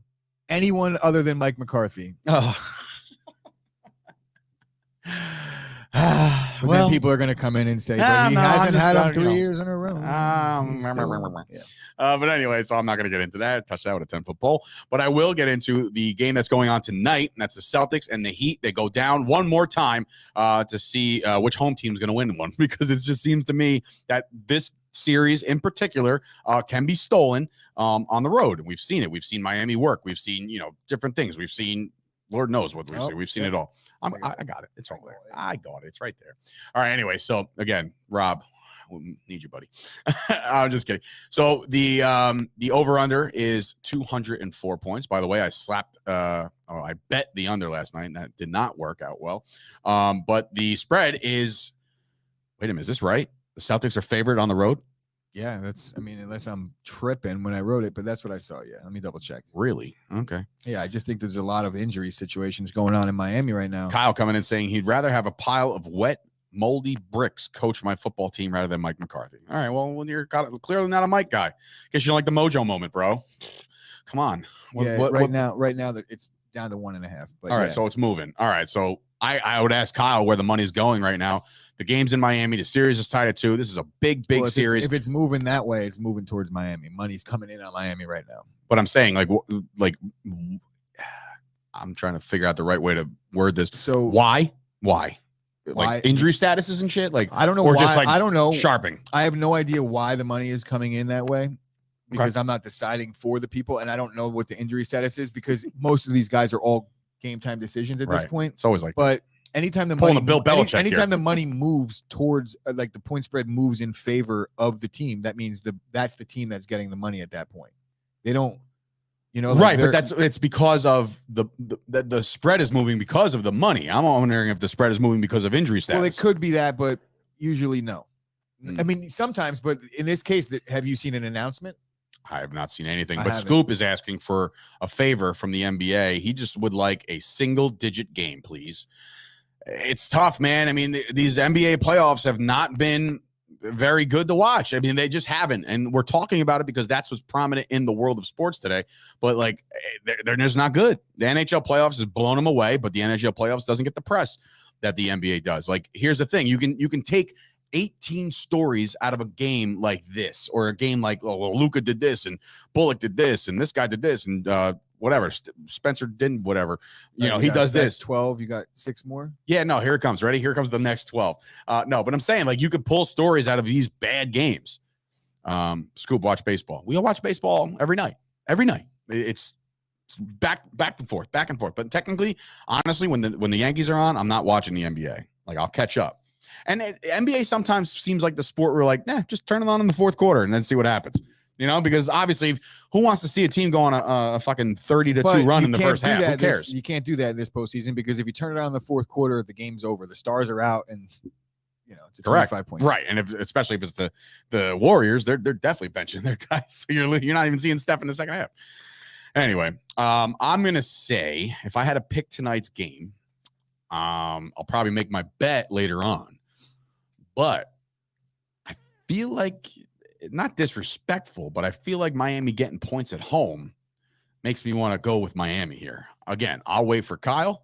B: Anyone other than Mike McCarthy.
A: Oh.
B: Well, then people are going to come in and say, but he hasn't had them 3 years in a row.
A: But anyway, so I'm not going to get into that. Touch that with a 10-foot pole. But I will get into the game that's going on tonight, and that's the Celtics and the Heat. They go down one more time to see which home team is going to win one, because it just seems to me that this series in particular can be stolen on the road. We've seen it. We've seen Miami work. We've seen, different things. We've seen Lord knows what we've seen. We've seen it all. I got it. It's all there. I got it. It's right there. All right. Anyway, so again, Rob, we need you, buddy. I'm just kidding. So the over under is 204 points. By the way, I bet the under last night, and that did not work out well. But the spread is, wait a minute, is this right? The Celtics are favored on the road.
B: Yeah, unless I'm tripping when I wrote it, but that's what I saw. Yeah, let me double check.
A: Really? Okay.
B: Yeah, I just think there's a lot of injury situations going on in Miami right now.
A: Kyle coming in saying he'd rather have a pile of wet, moldy bricks coach my football team rather than Mike McCarthy. All right, well, when you're clearly not a Mike guy, guess you don't like the mojo moment, bro. Come on.
B: Right now that it's down to 1.5. But
A: all right, so it's moving. All right, so I would ask Kyle where the money's going right now. The game's in Miami. The series is tied at 2. This is a big series.
B: If it's moving that way, it's moving towards Miami. Money's coming in on Miami right now.
A: But I'm saying, like I'm trying to figure out the right way to word this.
B: So
A: why? Like injury statuses and shit? Like
B: I don't know.
A: Or
B: why,
A: just like
B: I don't know.
A: Sharping.
B: I have no idea why the money is coming in that way, because I'm not deciding for the people, and I don't know what the injury status is, because most of these guys are all game time decisions at this point.
A: It's always like
B: but. Anytime the
A: pulling
B: money,
A: the Bill Belichick
B: anytime the money moves towards like the point spread moves in favor of the team, that means that's the team that's getting the money at that point. They don't,
A: right? But it's because of the spread is moving because of the money. I'm wondering if the spread is moving because of injury status.
B: Well, it could be that, but usually no. I mean, sometimes, but in this case, have you seen an announcement?
A: I have not seen anything, but Scoop is asking for a favor from the NBA. He just would like a single-digit game, please. It's tough, man. I mean, these NBA playoffs have not been very good to watch. I mean, they just haven't. And we're talking about it because that's what's prominent in the world of sports today. But, like, they're just not good. The NHL playoffs has blown them away, but the NHL playoffs doesn't get the press that the NBA does. Like, here's the thing. You can take 18 stories out of a game like this, or a game like, oh, well, Luka did this, and Bullock did this, and this guy did this, and whatever, Spencer didn't, whatever, he does this.
B: 12, you got 6 more.
A: Yeah, no, here it comes. Ready? Here comes the next 12. No, but I'm saying, like, you could pull stories out of these bad games. Scoop, watch baseball. We all watch baseball every night. It's back and forth. But technically, honestly, when the Yankees are on, I'm not watching the NBA. Like, I'll catch up. And NBA sometimes seems like the sport where, like, just turn it on in the fourth quarter and then see what happens. Because obviously, who wants to see a team go on a fucking 30-2 run in the first half? Who cares?
B: You can't do that this postseason, because if you turn it on in the fourth quarter, the game's over. The stars are out, and it's a 25-point.
A: Right, and especially if it's the Warriors, they're definitely benching their guys. So you're not even seeing Steph in the second half. Anyway, I'm gonna say, if I had to pick tonight's game, I'll probably make my bet later on, but I feel like, not disrespectful, but I feel like Miami getting points at home makes me want to go with Miami here. Again, I'll wait for Kyle,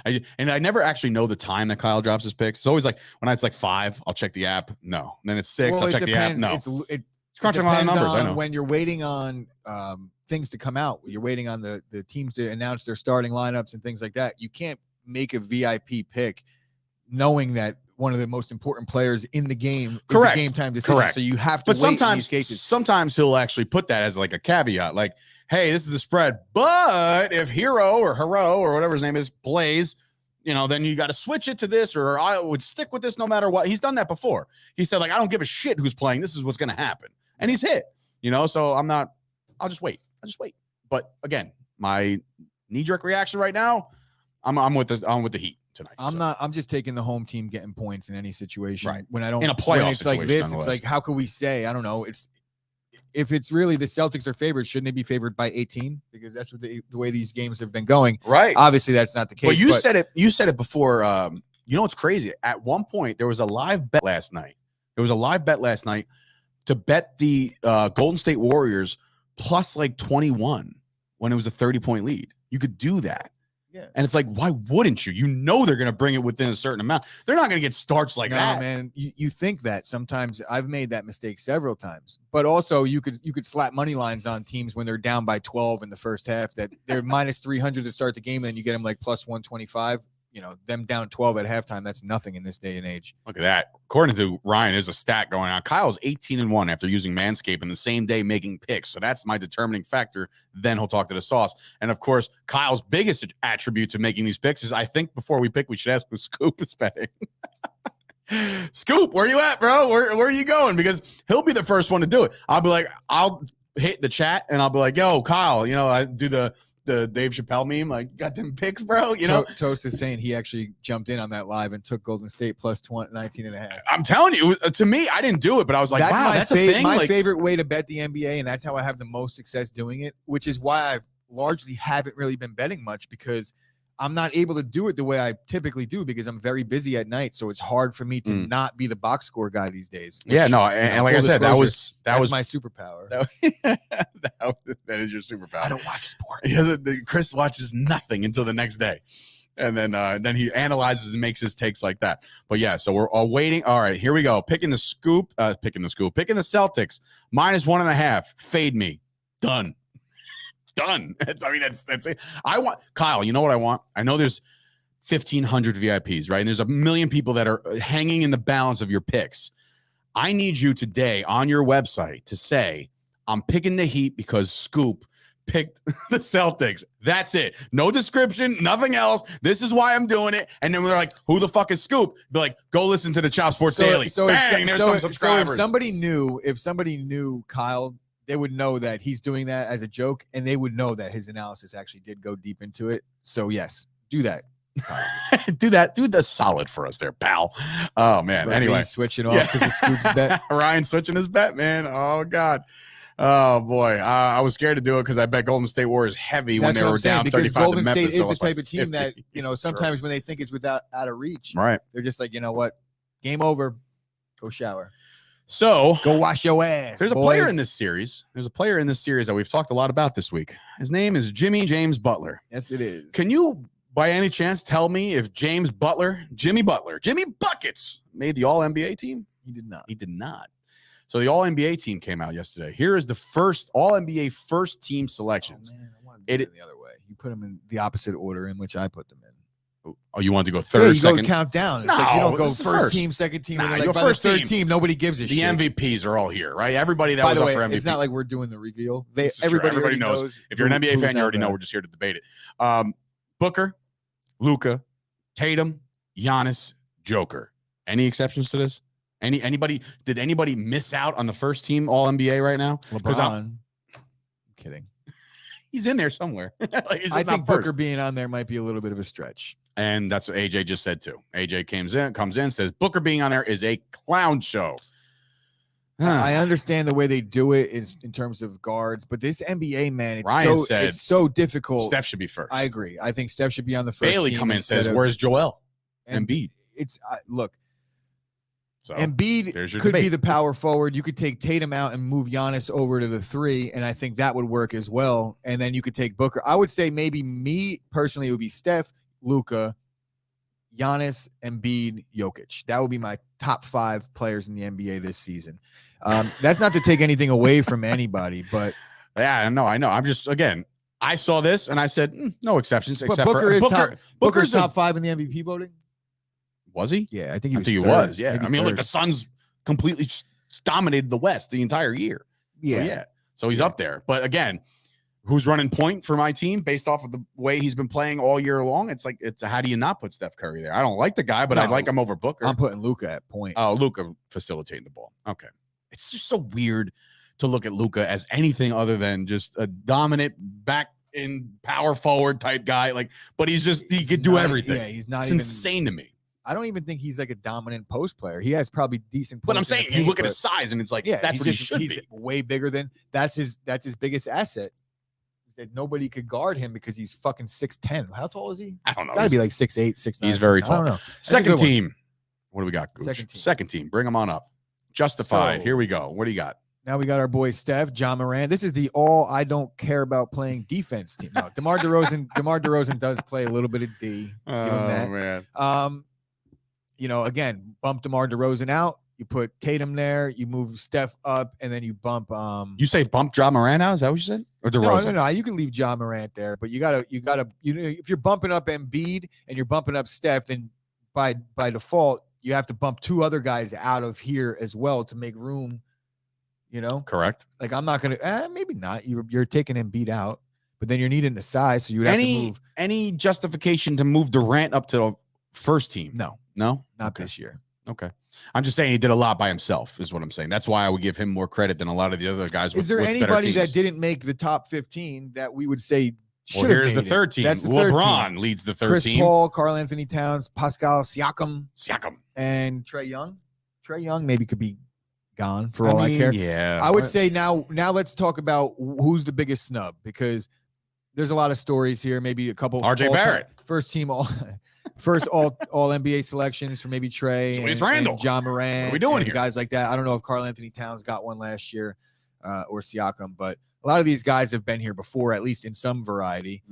A: And I never actually know the time that Kyle drops his picks. It's always like when it's like 5, I'll check the app. No. And then it's 6, I'll check the app. No.
B: It's
A: crunching a lot of numbers. I know.
B: When you're waiting on things to come out, you're waiting on the teams to announce their starting lineups and things like that. You can't make a VIP pick knowing that one of the most important players in the game is a game time decision.
A: Correct.
B: So you have to wait in these cases.
A: Sometimes he'll actually put that as like a caveat, like, hey, this is the spread, but if Hero or whatever his name is plays, then you got to switch it to this, or I would stick with this no matter what. He's done that before. He said, like, I don't give a shit who's playing. This is what's going to happen. And he's hit, so I'll just wait. But again, my knee-jerk reaction right now, I'm with the Heat tonight.
B: I'm just taking the home team getting points in any situation.
A: Right.
B: When I don't,
A: in a playoff
B: it's like this, it's like, how can we say, I don't know. If it's really the Celtics are favored, shouldn't they be favored by 18? Because that's what the way these games have been going.
A: Right.
B: Obviously that's not the case.
A: But you said it before. It's crazy. At one point, there was a live bet last night. To bet the Golden State Warriors plus like 21 when it was a 30-point lead. You could do that.
B: Yeah.
A: And it's like, why wouldn't you? They're going to bring it within a certain amount. They're not going to get starts like that.
B: Man, you think that sometimes. I've made that mistake several times. But also you could slap money lines on teams when they're down by 12 in the first half that they're minus 300 to start the game, and then you get them like plus 125. Them down 12 at halftime, that's nothing in this day and age.
A: Look at that. According to Ryan, there's a stat going on. Kyle's 18-1 after using Manscaped in the same day making picks. So that's my determining factor. Then he'll talk to the sauce. And of course, Kyle's biggest attribute to making these picks is, I think before we pick, we should ask who Scoop is betting. Scoop, where you at, bro? Where are you going? Because he'll be the first one to do it. I'll hit the chat and I'll be like, yo, Kyle, I do the Dave Chappelle meme, like, got them picks, bro.
B: Toast is saying he actually jumped in on that live and took Golden State plus 19.5.
A: I'm telling you, to me, I didn't do it, but I was like, that's a thing.
B: My favorite way to bet the NBA, and that's how I have the most success doing it, which is why I largely haven't really been betting much, because I'm not able to do it the way I typically do because I'm very busy at night. So it's hard for me to not be the box score guy these days.
A: Which, and like I said, that was
B: my superpower.
A: That is your superpower.
B: I don't watch sports.
A: Chris watches nothing until the next day. And then he analyzes and makes his takes like that. But yeah, so we're all waiting. All right, here we go. Picking the Celtics minus 1.5. Fade me. Done. That's it. I want Kyle. You know what I want? I know there's 1,500 VIPs, right? And there's a million people that are hanging in the balance of your picks. I need you today on your website to say, I'm picking the Heat because Scoop picked the Celtics. That's it. No description, nothing else. This is why I'm doing it. And then we're like, who the fuck is Scoop? Be like, go listen to the Chop Sports Daily. Bang, there's some subscribers.
B: So if somebody knew Kyle, they would know that he's doing that as a joke, and they would know that his analysis actually did go deep into it. So yes, do that.
A: Do the solid for us there, pal. Oh man.
B: Right,
A: anyway,
B: switching off because of Scoop's bet.
A: Ryan switching his bet, man. Oh god. Oh boy. I was scared to do it because I bet Golden State Warriors heavy when they were down 35
B: Golden
A: to Memphis.
B: State is the type of team that, sometimes when they think it's out of reach,
A: right?
B: They're just like, you know what? Game over. Go shower.
A: So
B: go wash your ass.
A: There's a player in this series. That we've talked a lot about this week. His name is Jimmy James Butler.
B: Yes, it is.
A: Can you, by any chance, tell me if Jimmy Buckets made the All-NBA team?
B: He did not.
A: So the All-NBA team came out yesterday. Here is the first All-NBA first team selections.
B: Oh, man, I wanted to do it the other way. You put them in the opposite order in which I put them in.
A: Oh, you want to go third,
B: second?
A: Go
B: count down. It's
A: no,
B: like you don't go first team, second team.
A: Nah,
B: like
A: first
B: third team. Nobody gives a shit.
A: The MVPs are all here, right? Everybody that
B: By
A: was
B: the
A: up
B: way,
A: for MVP.
B: It's not like we're doing the reveal.
A: Everybody knows. If you're an NBA fan, you already know. We're just here to debate it. Booker, Luka, Tatum, Giannis, Joker. Any exceptions to this? Anybody? Did anybody miss out on the first team All NBA right now?
B: LeBron. I'm kidding.
A: He's in there somewhere.
B: I think Booker being on there might be a little bit of a stretch.
A: And that's what AJ just said too. AJ comes in, says Booker being on there is a clown show.
B: I understand the way they do it is in terms of guards, but this NBA, man, it's so difficult.
A: Steph should be first.
B: I agree. I think Steph should be on the first.
A: Bailey come in and says, "Where's Joel?" Embiid.
B: Look.
A: So,
B: Embiid could be the power forward. You could take Tatum out and move Giannis over to the 3, and I think that would work as well. And then you could take Booker. I would say maybe me personally, it would be Steph, Luka, Giannis, Embiid, Jokic. That would be my top 5 players in the NBA this season. That's not to take anything away from anybody, but
A: yeah, I know. I'm just, again, I saw this and I said, no exceptions,
B: but
A: except
B: Booker
A: for
B: is
A: Booker.
B: Booker's top 5 in the MVP voting.
A: Was he?
B: Yeah, I think he was.
A: He
B: third,
A: was. Yeah.
B: maybe
A: I mean, look,
B: third.
A: the Suns completely dominated the West the entire year.
B: Yeah.
A: So he's up there. But again, who's running point for my team based off of the way he's been playing all year long? It's how do you not put Steph Curry there? I don't like the guy, but I like him over Booker.
B: I'm putting Luka at point.
A: Oh, Luka facilitating the ball. Okay. It's just so weird to look at Luka as anything other than just a dominant back in power forward type guy. But he could do everything.
B: Yeah, he's not
A: it's
B: even
A: insane to me.
B: I don't even think he's like a dominant post player. He has probably decent.
A: But I'm saying you look at his size and it's that's what he should be.
B: He's way bigger than that's his biggest asset. That nobody could guard him because he's fucking 6'10". How tall is he?
A: I don't know.
B: Gotta be like 6'8", 6'9".
A: He's very tall.
B: I don't know.
A: Second team. What do we got, Gooch?
B: Second team.
A: Bring him on up. Justified.
B: So,
A: here we go. What do you got?
B: Now we got our boy Steph, John Moran. This is the all I don't care about playing defense team. No, DeMar DeRozan does play a little bit of D. Give him that.
A: Man.
B: Again, bump DeMar DeRozan out. You put Tatum there. You move Steph up, and then you bump.
A: You say bump Ja Morant out? Is that what you said? Or DeRozan?
B: No. You can leave Ja Morant there, but you gotta. If you're bumping up Embiid and you're bumping up Steph, then by default you have to bump 2 other guys out of here as well to make room.
A: Correct.
B: Like I'm not gonna. Maybe not. You're taking Embiid out, but then you're needing the size, so you would have to move.
A: Any justification to move Durant up to the first team?
B: No,
A: not
B: this year.
A: Okay. I'm just saying he did a lot by himself is what I'm saying. That's why I would give him more credit than a lot of the other guys.
B: Is there anybody that didn't make the top 15 that we would say should have
A: here's
B: made
A: the third team.
B: That's the third
A: LeBron
B: team.
A: leads the third
B: Chris
A: team.
B: Paul, Karl Anthony Towns, Pascal Siakam, and Trae Young. Trae Young maybe could be gone for all I care.
A: Yeah.
B: I would say now let's talk about who's the biggest snub, because there's a lot of stories here. Maybe a couple.
A: RJ Barrett.
B: First team all NBA selections for maybe Trae
A: Julius Randle,
B: and John Morant.
A: What are we doing here?
B: Guys like that. I don't know if Karl Anthony Towns got one last year or Siakam, but a lot of these guys have been here before, at least in some variety.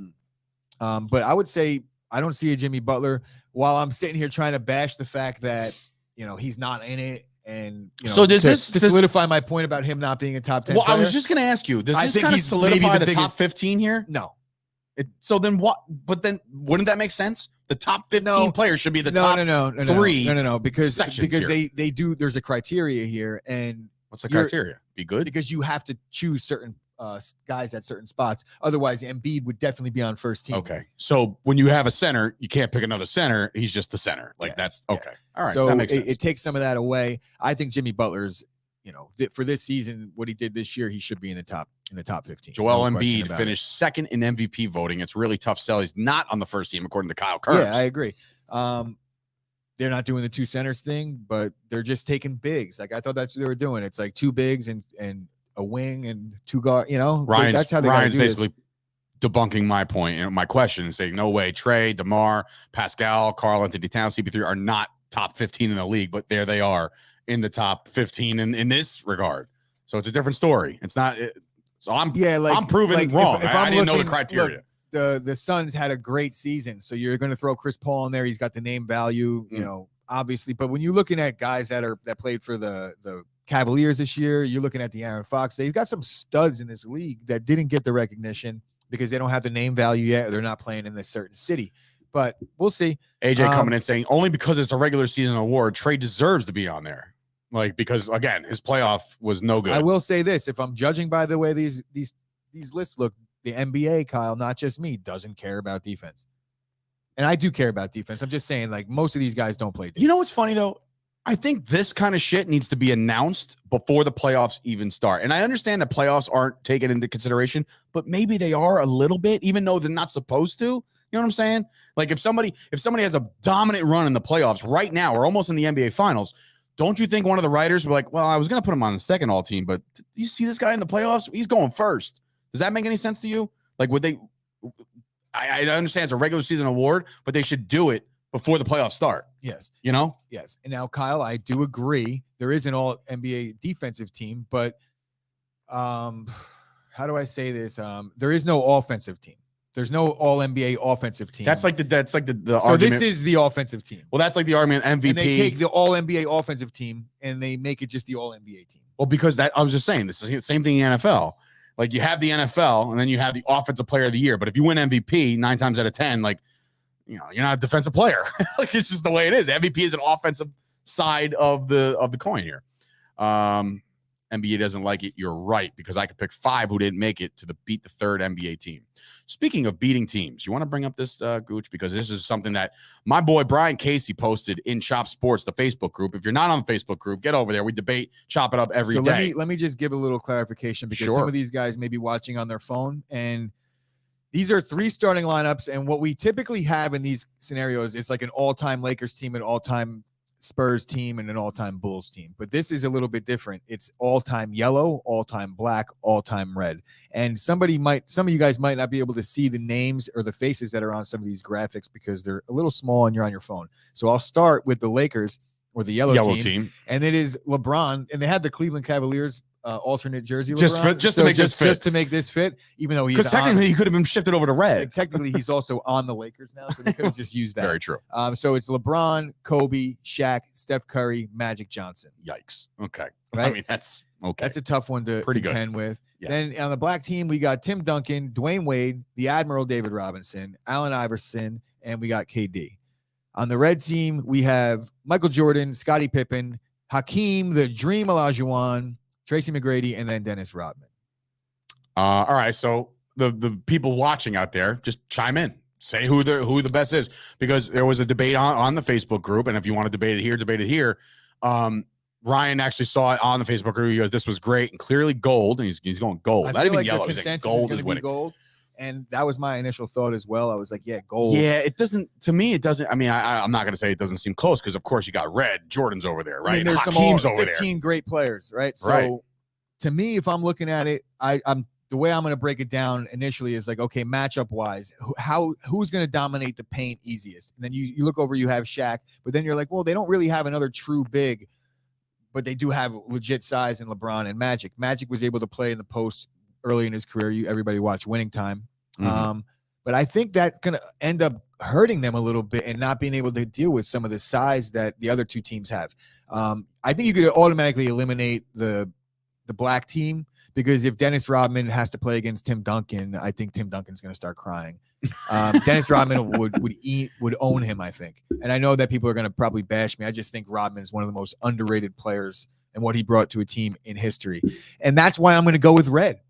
B: But I would say I don't see a Jimmy Butler. While I'm sitting here trying to bash the fact that he's not in it, and
A: so does
B: to
A: this
B: solidify my point about him not being a top 10
A: Well,
B: player?
A: I was just going to ask you, does this kind of solidify the top 15 here?
B: No.
A: So then what? But then wouldn't that make sense? The top 15 players should be the top three.
B: No, because
A: here.
B: they do. There's a criteria here, and
A: what's the criteria? Be good,
B: because you have to choose certain guys at certain spots. Otherwise, Embiid would definitely be on first team.
A: Okay, so when you have a center, you can't pick another center. He's just the center. That's okay. All right,
B: so
A: that makes sense.
B: It takes some of that away. I think Jimmy Butler's, for this season, what he did this year, he should be in the top 15.
A: Joel Embiid finished second in MVP voting. It's really tough sell. He's not on the first team, according to Kyle Kurtz.
B: Yeah, I agree. They're not doing the 2 centers thing, but they're just taking bigs. Like I thought that's what they were doing. It's like 2 bigs and a wing and 2 guard. That's how Ryan's
A: basically debunking my point and my question and saying no way. Trae, DeMar, Pascal, Karl Anthony Towns, CP3 are not top 15 in the league, but there they are in the top 15 in this regard. So it's a different story. It's not. So I'm proven wrong. I didn't know the criteria.
B: Look, the Suns had a great season, so you're going to throw Chris Paul in there. He's got the name value, obviously. But when you're looking at guys that played for the Cavaliers this year, you're looking at the Aaron Fox. They've got some studs in this league that didn't get the recognition because they don't have the name value yet, or they're not playing in this certain city. But we'll see.
A: AJ coming in saying only because it's a regular season award, Trae deserves to be on there. Because again, his playoff was no good.
B: I will say this: if I'm judging by the way these lists look, the NBA, Kyle, not just me, doesn't care about defense, and I do care about defense. I'm just saying, most of these guys don't play defense.
A: You know what's funny though? I think this kind of shit needs to be announced before the playoffs even start. And I understand that playoffs aren't taken into consideration, but maybe they are a little bit, even though they're not supposed to. You know what I'm saying? If somebody has a dominant run in the playoffs right now, or almost in the NBA Finals. Don't you think one of the writers were like, well, I was going to put him on the second all team, but do you see this guy in the playoffs? He's going first. Does that make any sense to you? Would they, I understand it's a regular season award, but they should do it before the playoffs start.
B: Yes.
A: Yes.
B: And now, Kyle, I do agree. There is an all NBA defensive team, but how do I say this? There is no offensive team. There's no All NBA offensive team.
A: That's like the
B: so
A: argument.
B: this is the offensive team.
A: Well, that's like the argument MVP.
B: And they take the All NBA offensive team and they make it just the All NBA team.
A: Well, because that I was just saying, this is the same thing in the NFL. Like you have the NFL and then you have the offensive player of the year. But if you win MVP 9 times out of 10, like, you know, you're not a defensive player. Like it's just the way it is. MVP is an offensive side of the coin here. NBA doesn't like it. You're right, because I could pick 5 who didn't make it to beat the 3rd NBA team. Speaking of beating teams, you want to bring up this, Gooch, because this is something that my boy Brian Casey posted in Chop Sports, the Facebook group. If you're not on the Facebook group, get over there. We debate, chop it up every day.
B: Let me just give a little clarification, because some of these guys may be watching on their phone, and these are 3 starting lineups. And what we typically have in these scenarios is like an all-time Lakers team, an all-time Spurs team, and an all-time Bulls team. But this is a little bit different. It's all-time yellow, all-time black, all-time red. And some of you guys might not be able to see the names or the faces that are on some of these graphics because they're a little small and you're on your phone. So I'll start with the Lakers, or the yellow team. And it is LeBron. And they had the Cleveland Cavaliers alternate jersey
A: just to make this fit,
B: even though
A: because technically he could have been shifted over to red.
B: Technically he's also on the Lakers now, so they could have just used that.
A: Very true.
B: So it's LeBron, Kobe, Shaq, Steph Curry, Magic Johnson.
A: Yikes. Okay.
B: Right?
A: I mean, that's okay.
B: That's a tough one to contend with.
A: Yeah.
B: Then on the black team, we got Tim Duncan, Dwayne Wade, the Admiral David Robinson, Allen Iverson, and we got KD. On the red team, we have Michael Jordan, Scottie Pippen, Hakeem, the Dream Olajuwon, Tracy McGrady, and then Dennis Rodman.
A: All right, so the people watching out there, just chime in. Say who the best is, because there was a debate on the Facebook group, and if you want to debate it here. Ryan actually saw it on the Facebook group. He goes, "This was great," and clearly gold, and he's going gold. Not even like yellow. He's like, gold is winning.
B: Gold, and that was my initial thought as well. I was like, "Yeah, gold."
A: Yeah, it doesn't. To me, it doesn't. I mean, I'm not going to say it doesn't seem close, because of course you got red. Jordan's over there, right?
B: I mean, there's
A: Hakeem's
B: some 15 great players, right? So to me, if I'm looking at it, I'm the way I'm going to break it down initially is like, okay, matchup wise, who's going to dominate the paint easiest? And then you look over, you have Shaq, but then you're like, well, they don't really have another true big, but they do have legit size in LeBron and Magic. Magic was able to play in the post early in his career. Everybody watched Winning Time. Mm-hmm. But I think that's going to end up hurting them a little bit and not being able to deal with some of the size that the other 2 teams have. I think you could automatically eliminate the black team, because if Dennis Rodman has to play against Tim Duncan, I think Tim Duncan's going to start crying. Dennis Rodman would own him, I think. And I know that people are going to probably bash me. I just think Rodman is one of the most underrated players and what he brought to a team in history. And that's why I'm going to go with red.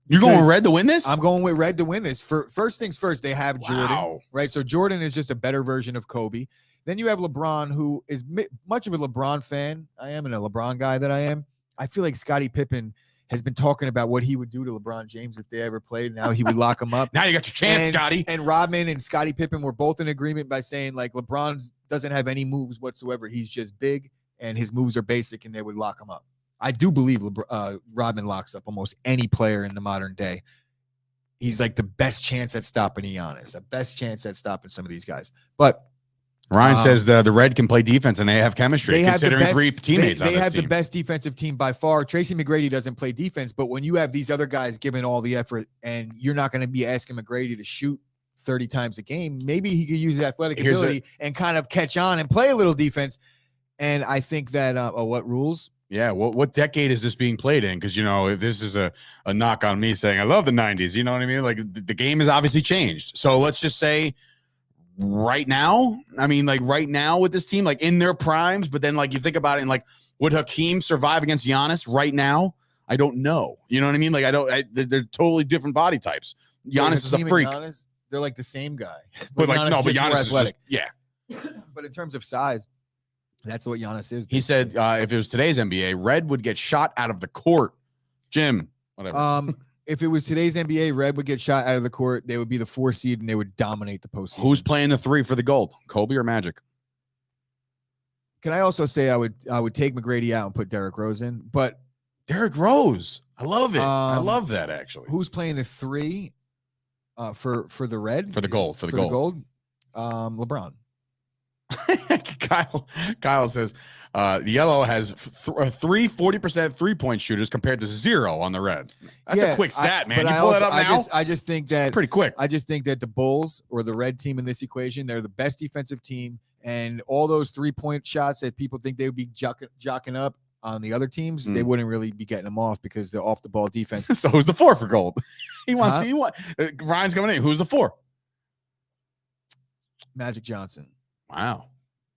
A: You're going with red to win this?
B: I'm going with red to win this. First things first, they have Jordan, right? So Jordan is just a better version of Kobe. Then you have LeBron, who is much of a LeBron fan. I am, and a LeBron guy that I am. I feel like Scottie Pippen has been talking about what he would do to LeBron James if they ever played. Now he would lock him up.
A: Now you got your chance, Scottie.
B: And Rodman and Scottie Pippen were both in agreement by saying, like, LeBron doesn't have any moves whatsoever. He's just big, and his moves are basic, and they would lock him up. I do believe Rodman locks up almost any player in the modern day. He's like the best chance at stopping Giannis, the best chance at stopping some of these guys. But
A: Ryan says the red can play defense and they have chemistry, considering 3 teammates on this team.
B: They have the best defensive team by far. Tracy McGrady doesn't play defense, but when you have these other guys giving all the effort and you're not going to be asking McGrady to shoot 30 times a game, maybe he could use his athletic ability and kind of catch on and play a little defense. And I think that what rules?
A: Yeah, what decade is this being played in? Because, you know, if this is a knock on me saying I love the 90s, you know what I mean? Like the game has obviously changed. So let's just say right now, right now with this team, like in their primes, but then like you think about it and like, would Hakeem survive against Giannis right now? I don't know. You know what I mean? Like they're totally different body types. Giannis is a freak.
B: Giannis, they're like the same guy.
A: But Giannis is athletic.
B: But in terms of size, that's what Giannis is.
A: He said if it was today's NBA, red would get shot out of the court. Jim, whatever.
B: If it was today's NBA, red would get shot out of the court. They would be the 4 seed and they would dominate the postseason.
A: Who's playing the 3 for the gold? Kobe or Magic?
B: Can I also say I would take McGrady out and put Derrick Rose in? But
A: Derrick Rose, I love it. I love that actually.
B: Who's playing the 3 for the red?
A: For the gold.
B: LeBron.
A: Kyle says the yellow has three 40% 3-point shooters compared to 0 on the red. That's a quick stat, man. You pull that up now?
B: I just think that
A: pretty quick.
B: I just think that the Bulls or the red team in this equation, they're the best defensive team, and all those 3-point shots that people think they would be jocking up on the other teams, they wouldn't really be getting them off because they're off the ball defense.
A: So who's the 4 for gold? He wants Ryan's coming in. Who's the 4?
B: Magic Johnson.
A: Wow.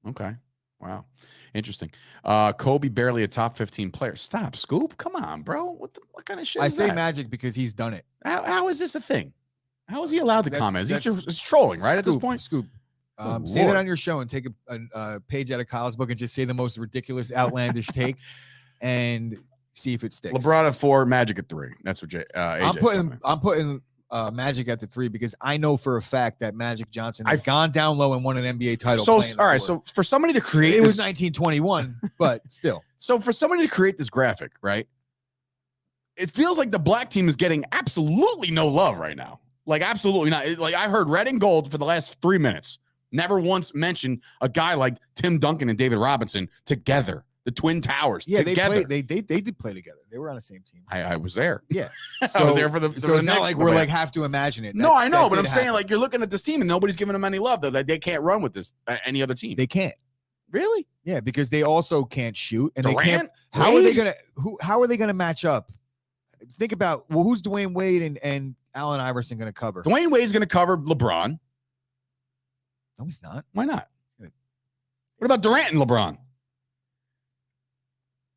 A: Okay. Wow. Interesting. Kobe barely a top 15 player. Stop, Scoop. Come on, bro. What kind of shit
B: I
A: is
B: say
A: that?
B: Magic because he's done it.
A: How is this a thing? How is he allowed to comment? Is he just trolling, right, at this point?
B: Scoop. Say that on your show and take a page out of Kyle's book and just say the most ridiculous, outlandish take and see if it sticks.
A: LeBron at 4, Magic at 3. That's what AJ's
B: I'm putting Magic at the 3 because I know for a fact that Magic Johnson has gone down low and won an NBA title.
A: So all right, so for somebody to create
B: it was 1921, but still.
A: So for somebody to create this graphic, right? It feels like the black team is getting absolutely no love right now. Like absolutely not. Like I heard red and gold for the last 3 minutes. Never once mentioned a guy like Tim Duncan and David Robinson together. The Twin Towers.
B: Yeah,
A: together.
B: they did play together. They were on the same team.
A: I was there.
B: Yeah,
A: I was there for the.
B: So it's not like we're like have to imagine it.
A: No, I know, but I'm saying like you're looking at this team and nobody's giving them any love. Though that they can't run with this any other team.
B: They can't.
A: Really?
B: Yeah, because they also can't shoot, and
A: Durant?
B: they can't. How are they gonna match up? Think about who's Dwayne Wade and Allen Iverson gonna cover?
A: Dwayne Wade's gonna cover LeBron.
B: No, he's not.
A: Why not? What about Durant and LeBron?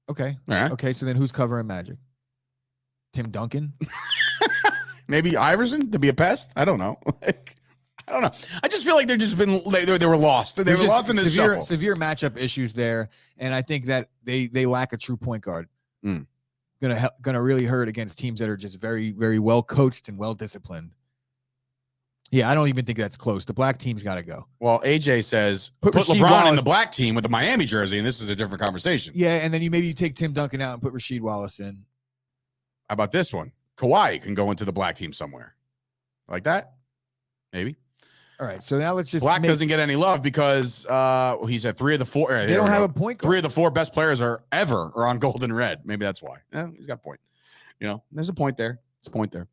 B: Okay.
A: All right.
B: Okay. So then who's covering Magic? Tim Duncan?
A: Maybe Iverson to be a pest? I don't know. I don't know. I just feel like they've just been they were lost. They were lost in this shuffle.
B: Severe matchup issues there, and I think that they lack a true point guard. Gonna really hurt against teams that are just very, very well coached and well disciplined. Yeah, I don't even think that's close. The black team's got to go.
A: Well, AJ says put
B: Rasheed
A: LeBron
B: Wallace
A: in the black team with the Miami jersey, and this is a different conversation.
B: Yeah, and then you take Tim Duncan out and put Rasheed Wallace in.
A: How about this one? Kawhi can go into the black team somewhere. Like that? Maybe.
B: All right, so now let's just
A: black doesn't get any love because he said 3 of the 4.
B: They don't have a point guard.
A: 3 of the 4 best players are on gold and red. Maybe that's why. Yeah, he's got a point. There's a point there. There's a point there.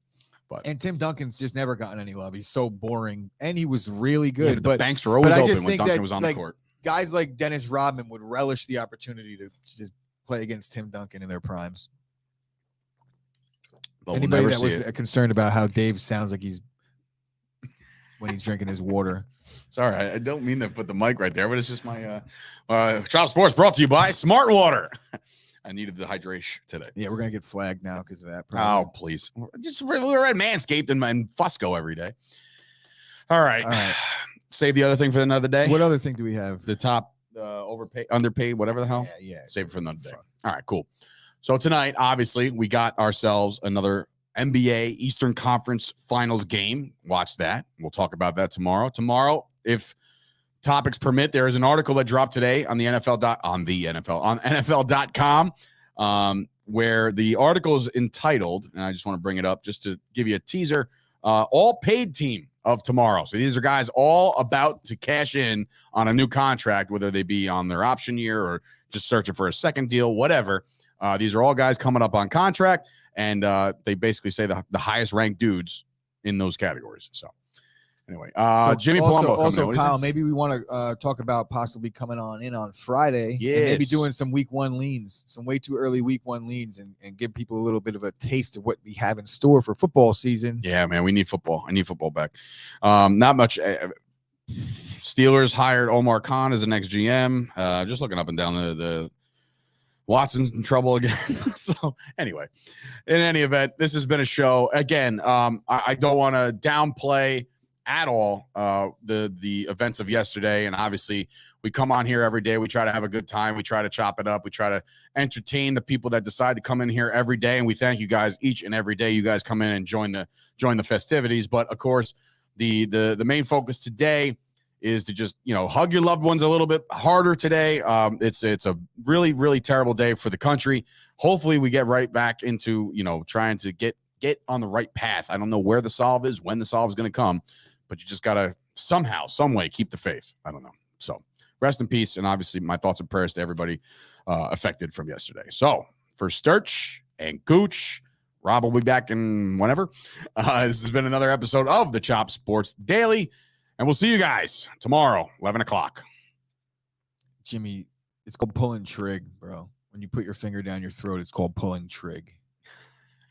B: And Tim Duncan's just never gotten any love. He's so boring, and he was really good.
A: Yeah,
B: but
A: the banks were always open
B: when
A: when Duncan was on the court.
B: Guys like Dennis Rodman would relish the opportunity to just play against Tim Duncan in their primes. Anybody that was concerned about how Dave sounds like when he's drinking his water.
A: Sorry, I don't mean to put the mic right there, but it's just my Chop Sports brought to you by Smart Water. I needed the hydration today.
B: Yeah, we're gonna get flagged now because of that.
A: Oh, please! We're at Manscaped and Fusco every day. All right. Save the other thing for another day.
B: What other thing do we have?
A: The top overpaid, underpaid, whatever the hell.
B: Yeah.
A: Save it for another day. All right, cool. So tonight, obviously, we got ourselves another NBA Eastern Conference Finals game. Watch that. We'll talk about that tomorrow. Tomorrow, if topics permit, there is an article that dropped today on NFL.com, where the article is entitled, and I just want to bring it up just to give you a teaser, all paid team of tomorrow. So these are guys all about to cash in on a new contract, whether they be on their option year or just searching for a second deal, whatever. These are all guys coming up on contract, and they basically say the highest ranked dudes in those categories. So anyway, Jimmy Palumbo.
B: Also, Kyle, maybe we want to talk about possibly coming on Friday.
A: Yes.
B: And maybe doing some week 1 leans, some way too early week 1 leans, and give people a little bit of a taste of what we have in store for football season.
A: Yeah, man, we need football. I need football back. Not much. Steelers hired Omar Khan as the next GM. Just looking up and down the Watson's in trouble again. So anyway, in any event, this has been a show. Again, I don't want to downplay at all the events of yesterday. And obviously, we come on here every day. We try to have a good time. We try to chop it up. We try to entertain the people that decide to come in here every day. And we thank you guys each and every day. You guys come in and join the festivities. But of course, the main focus today is to just, hug your loved ones a little bit harder today. It's a really, really terrible day for the country. Hopefully we get right back into, trying to get on the right path. I don't know where the solve is, when the solve is going to come, but you just got to somehow, some way keep the faith. I don't know. So rest in peace. And obviously my thoughts and prayers to everybody affected from yesterday. So for Sturch and Gooch, Rob will be back in whenever. This has been another episode of the Chop Sports Daily, and we'll see you guys tomorrow, 11 o'clock.
B: Jimmy, it's called pulling trig, bro. When you put your finger down your throat, it's called pulling trig.